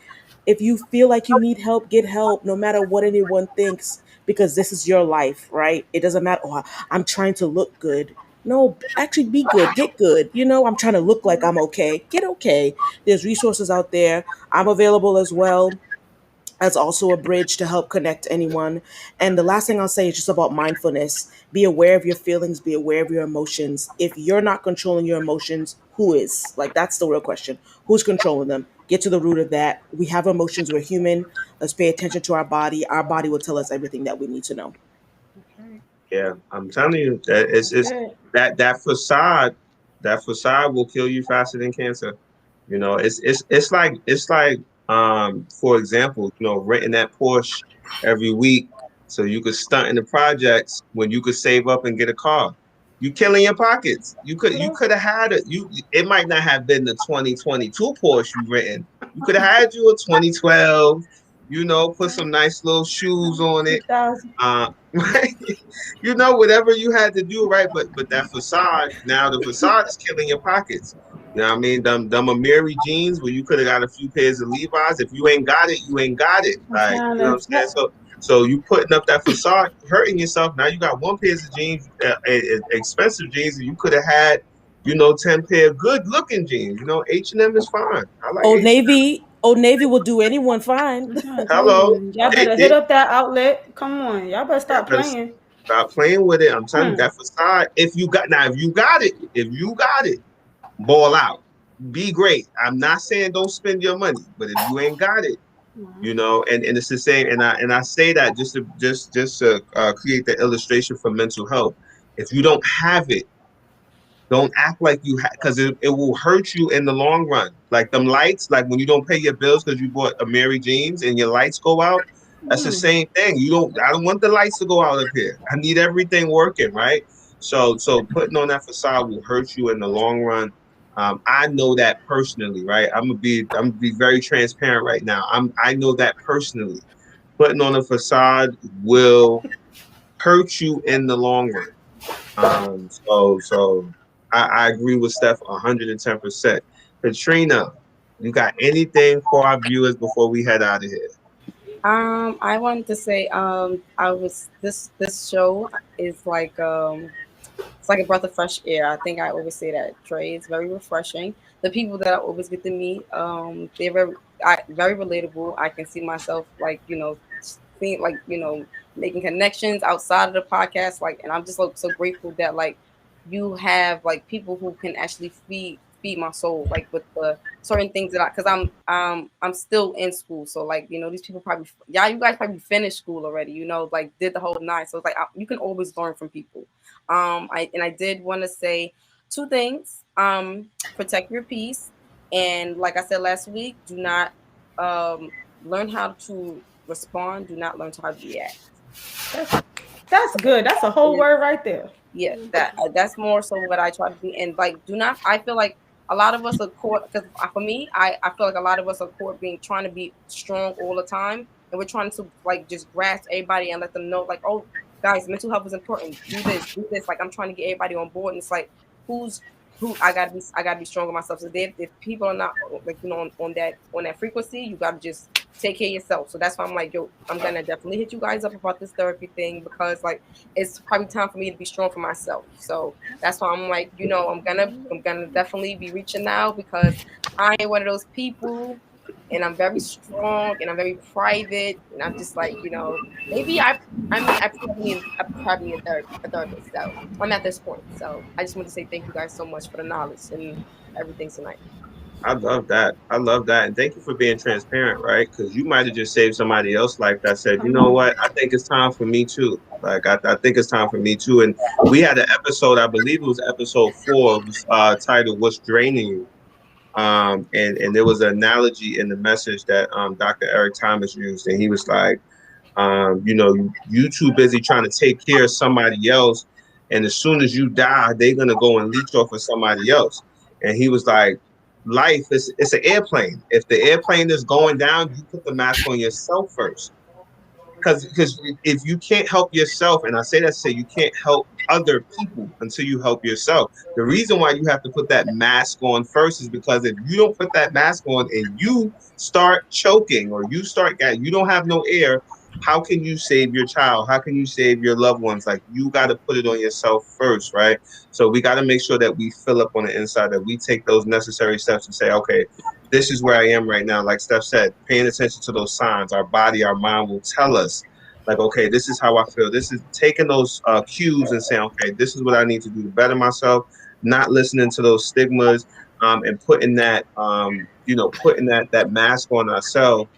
D: if you feel like you need help, get help, no matter what anyone thinks, because this is your life, right? It doesn't matter, oh, I'm trying to look good. No, actually be good, get good. I'm trying to look like I'm okay. Get okay. There's resources out there. I'm available as well as also a bridge to help connect anyone. And the last thing I'll say is just about mindfulness. Be aware of your feelings, be aware of your emotions. If you're not controlling your emotions, who is? That's the real question. Who's controlling them? Get to the root of that. We have emotions. We're human. Let's pay attention to our body. Our body will tell us everything that we need to know.
A: Yeah, I'm telling you that it's that facade will kill you faster than cancer. It's like for example, renting that Porsche every week so you could stunt in the projects when you could save up and get a car. You killing your pockets. You could have had it. It might not have been the 2022 Porsche you written. You could have had you a 2012. You know, put some nice little shoes on it. You know, whatever you had to do, right? But that facade, now the facade is killing your pockets. You know what I mean? Them Amiri jeans where you could have got a few pairs of Levi's. If you ain't got it, you ain't got it. Like, you know what I'm saying? So you putting up that facade, hurting yourself. Now you got one pair of jeans, expensive jeans, and you could have had, you know, 10 pair of good looking jeans. You know, H&M is fine. I like
D: Old
A: H&M.
D: Navy. Old Navy will do anyone fine.
A: Hello.
B: Y'all better hit up that outlet. Come on, y'all better stop playing.
A: Stop playing with it. I'm telling you, that facade. If you got it, ball out. Be great. I'm not saying don't spend your money, but if you ain't got it, you know, and it's the same. And I say that just to create the illustration for mental health. If you don't have it, don't act like you have, because it will hurt you in the long run. Like them lights, like when you don't pay your bills because you bought Amiri jeans and your lights go out. That's the same thing. I don't want the lights to go out up here. I need everything working, right? So putting on that facade will hurt you in the long run. I know that personally, right? I'm gonna be very transparent right now. I know that personally. Putting on a facade will hurt you in the long run. So I agree with Steph 110%. Katrina, you got anything for our viewers before we head out of here?
E: I wanted to say, this show is like, it's like a breath of fresh air. I think I always say that, Trey. It's very refreshing. The people that I always get to meet, they're very relatable. I can see myself, like, you know, seeing, like, you know, making connections outside of the podcast, like, and I'm just like so grateful that, like, you have, like, people who can actually feed my soul, like, with the certain things that because I'm still in school, so, like, you know, these people probably, you guys probably finished school already, you know, like, did the whole nine, so it's like you can always learn from people. I did want to say two things. Protect your peace, and like I said last week, do not learn how to respond, do not learn how to react.
B: That's good. That's a whole word right there.
E: Yeah, that's more so what I try to do. And, like, do not, I feel like a lot of us are caught, because for me, I feel like a lot of us are caught trying to be strong all the time, and we're trying to, like, just grasp everybody and let them know, like, oh, guys, mental health is important. Do this. Like, I'm trying to get everybody on board, and it's like, who I gotta be strong with myself. So if people are not, like, you know, on that frequency, you gotta just take care of yourself. So that's why I'm like, yo, I'm gonna definitely hit you guys up about this therapy thing, because, like, it's probably time for me to be strong for myself. So that's why I'm like, you know, I'm gonna definitely be reaching out, because I ain't one of those people, and I'm very strong, and I'm very private, and I'm just like, you know, maybe I probably need a therapist. So I'm at this point. So I just want to say thank you guys so much for the knowledge and everything tonight.
A: I love that. And thank you for being transparent, right? Because you might have just saved somebody else's life that said, you know what, I think it's time for me too. Like, I think it's time for me too. And we had an episode, I believe it was episode 4, titled "What's Draining You?" And there was an analogy in the message that Dr. Eric Thomas used, and he was like, you know, you too busy trying to take care of somebody else, and as soon as you die, they're gonna go and leech off of somebody else. And he was like, life is an airplane. If the airplane is going down, you put the mask on yourself first. Because if you can't help yourself, and I say that to say you can't help other people until you help yourself. The reason why you have to put that mask on first is because if you don't put that mask on and you start choking, or you don't have no air, how can you save your child? How can you save your loved ones? Like, you got to put it on yourself first, right? So we got to make sure that we fill up on the inside, that we take those necessary steps and say, okay, this is where I am right now. Like Steph said, paying attention to those signs. Our body, our mind will tell us, like, okay, this is how I feel. This is taking those cues and saying, okay, this is what I need to do to better myself, not listening to those stigmas, and putting that, putting that mask on ourselves.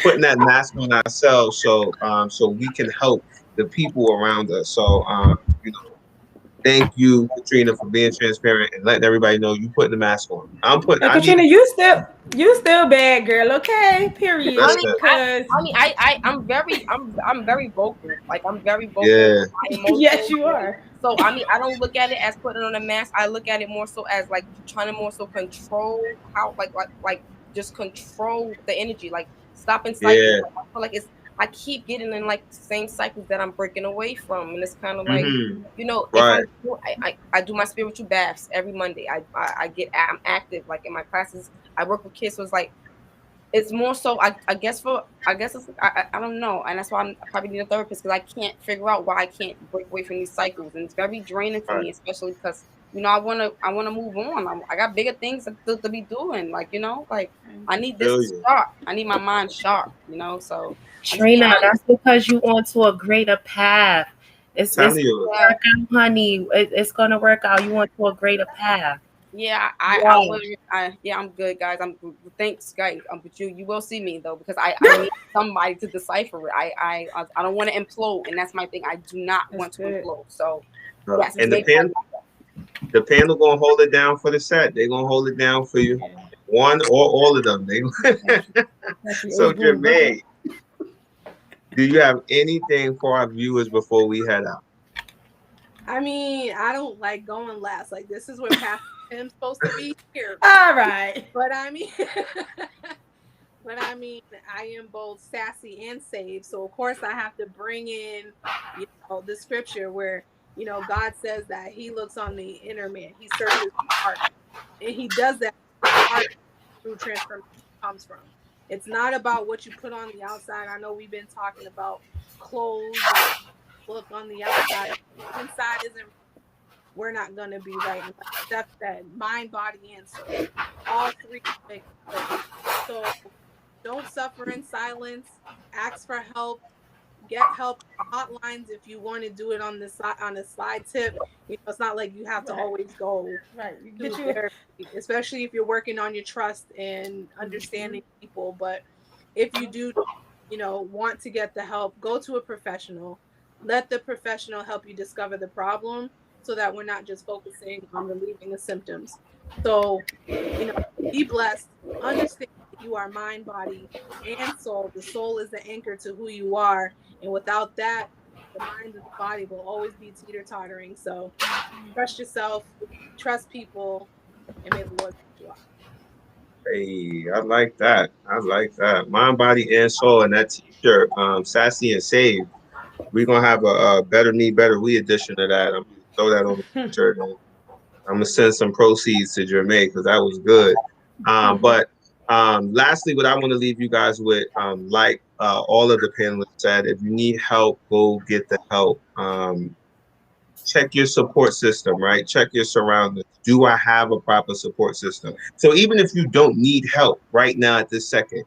A: Putting that mask on ourselves so we can help the people around us. So thank you, Katrina, for being transparent and letting everybody know you putting the mask on.
B: Katrina, you You still bad, girl. Okay, period.
A: That's
G: mean,
A: it.
B: Because
G: I'm very vocal. Like I'm very vocal.
A: Yeah.
G: My emotions.
B: yes, you are.
G: So I mean, I don't look at it as putting on a mask. I look at it more so as like trying to more so control how like just control the energy, like stopping cycles.
A: Yeah.
G: I feel like I keep getting in like the same cycles that I'm breaking away from, and it's kind of like
A: Mm-hmm.
G: if
A: Right.
G: I do my spiritual baths every Monday. I'm active like in my classes. I work with kids, so it's more so I guess it's I don't know, and that's why I probably need a therapist because I can't figure out why I can't break away from these cycles, and it's very draining for me, especially because I wanna move on. I got bigger things to be doing, like like I need this
A: Feel you.
G: sharp. I need my mind sharp, so
C: Trina, that's because you onto a greater path. It's
A: Telling
C: gonna
A: you.
C: work out, honey. It's gonna work out. You want to a greater path.
G: Yeah, I'm good, guys. Thanks, guys. But you will see me though because I need somebody to decipher it. I don't want to implode, and that's my thing. I do not want to implode. So yes,
A: And the panel gonna hold it down for the set. They're gonna hold it down for you. One or all of them. So Jermaine, do you have anything for our viewers before we head out?
F: I mean, I don't like going last. Like this is where Pastor Tim's supposed to be here.
B: All right.
F: But I mean, I am both sassy and saved. So of course I have to bring in, the scripture where, God says that he looks on the inner man. He searches the heart. And he does that through transformation comes from. It's not about what you put on the outside. I know we've been talking about clothes and look on the outside. Inside isn't. We're not gonna be right. That's that mind, body, and soul. All three. So don't suffer in silence. Ask for help. Get help. Hotlines if you want to do it on the side on a slide tip. It's not like you have to always go
B: right.
F: to therapy, especially if you're working on your trust and understanding people. But if you do, want to get the help, go to a professional. Let the professional help you discover the problem so that we're not just focusing on relieving the symptoms. So, be blessed. Understand that you are mind, body, and soul. The soul is the anchor to who you are. And without that, the mind and the body will always be teeter-tottering. So trust yourself, trust people, and may the Lord lift you up.
A: Hey, I like that. Mind, body, and soul, and that t-shirt, sassy and saved. We're gonna have a better me, better we edition of that. I'm gonna throw that on the shirt. I'm gonna send some proceeds to Jermaine because that was good. But lastly, what I want to leave you guys with, like all of the panelists said, if you need help, go get the help. Check your support system, right? Check your surroundings. Do I have a proper support system? So even if you don't need help right now at this second,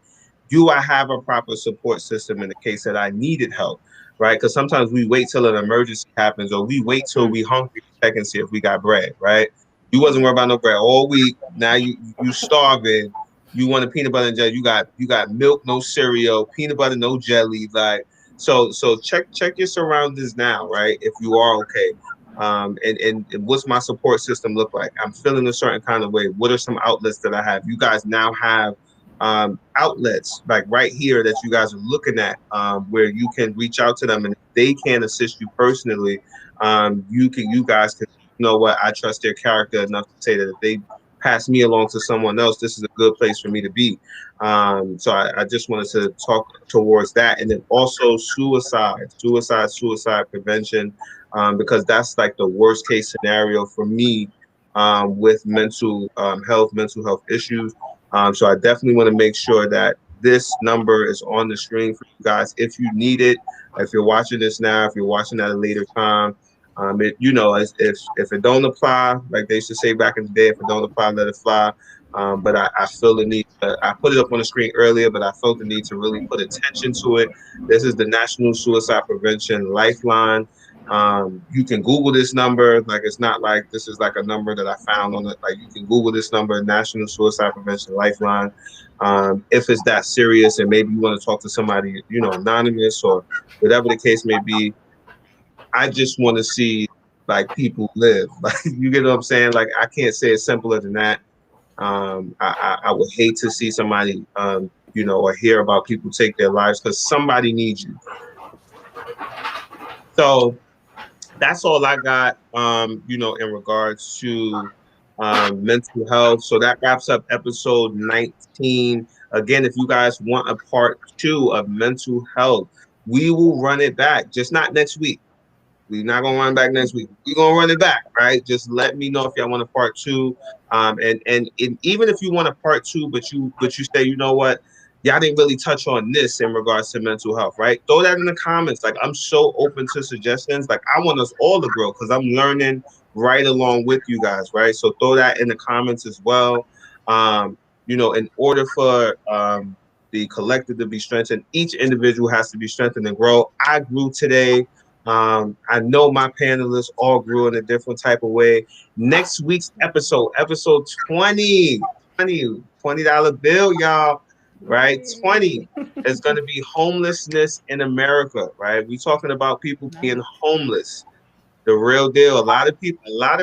A: do I have a proper support system in the case that I needed help, right? Because sometimes we wait till an emergency happens, or we wait till we hungry to check and see if we got bread, right? You wasn't worried about no bread all week. Now you starving. You want a peanut butter and jelly. You got milk, no cereal, peanut butter, no jelly. Like so check your surroundings now, right? If you are okay. And what's my support system look like? I'm feeling a certain kind of way. What are some outlets that I have? You guys now have outlets like right here that you guys are looking at, where you can reach out to them, and if they can assist you personally, you guys can, what, I trust their character enough to say that if they pass me along to someone else, this is a good place for me to be. So I just wanted to talk towards that. And then also suicide prevention, because that's like the worst case scenario for me with mental health issues. So I definitely want to make sure that this number is on the screen for you guys if you need it. If you're watching this now, if you're watching at a later time, if it don't apply, like they used to say back in the day, if it don't apply, let it fly. But I feel the need. I put it up on the screen earlier, but I felt the need to really put attention to it. This is the National Suicide Prevention Lifeline. You can Google this number. Like, it's not like this is like a number that I found on it. Like, you can Google this number, National Suicide Prevention Lifeline. If it's that serious and maybe you want to talk to somebody, anonymous or whatever the case may be. I just want to see like people live. Like, you get what I'm saying? Like, I can't say it simpler than that. I would hate to see somebody, or hear about people take their lives, because somebody needs you. So that's all I got, in regards to mental health. So that wraps up episode 19. Again, if you guys want a part 2 of mental health, we will run it back, just not next week. We're not gonna run back next week. We're gonna run it back, right? Just let me know if y'all want a part 2. And even if you want a part 2, but you say, you know what, y'all didn't really touch on this in regards to mental health, right? Throw that in the comments. Like, I'm so open to suggestions. Like, I want us all to grow, because I'm learning right along with you guys, right? So throw that in the comments as well. In order for the collective to be strengthened, each individual has to be strengthened and grow. I grew today. I know my panelists all grew in a different type of way. Next week's episode 20, $20 bill, y'all, right? 20 is going to be homelessness in America, right? We're talking about people being homeless. The real deal. A lot of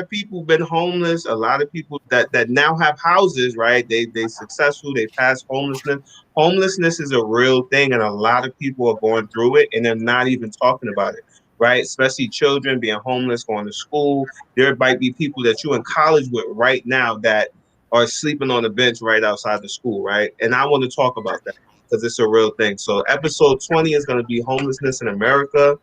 A: people been homeless. A lot of people that now have houses, right? They successful. They pass homelessness. Homelessness is a real thing, and a lot of people are going through it, and they're not even talking about it, right? Especially children being homeless, going to school. There might be people that you're in college with right now that are sleeping on a bench right outside the school, right? And I want to talk about that because it's a real thing. So episode 20 is going to be homelessness in America.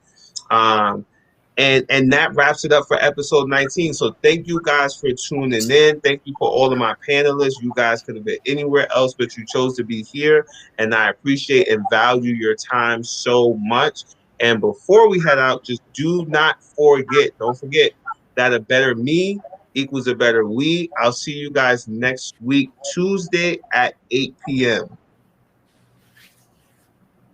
A: And that wraps it up for episode 19. So thank you guys for tuning in. Thank you for all of my panelists. You guys could have been anywhere else, but you chose to be here. And I appreciate and value your time so much. And before we head out, just don't forget that a better me equals a better we. I'll see you guys next week, Tuesday at 8 p.m.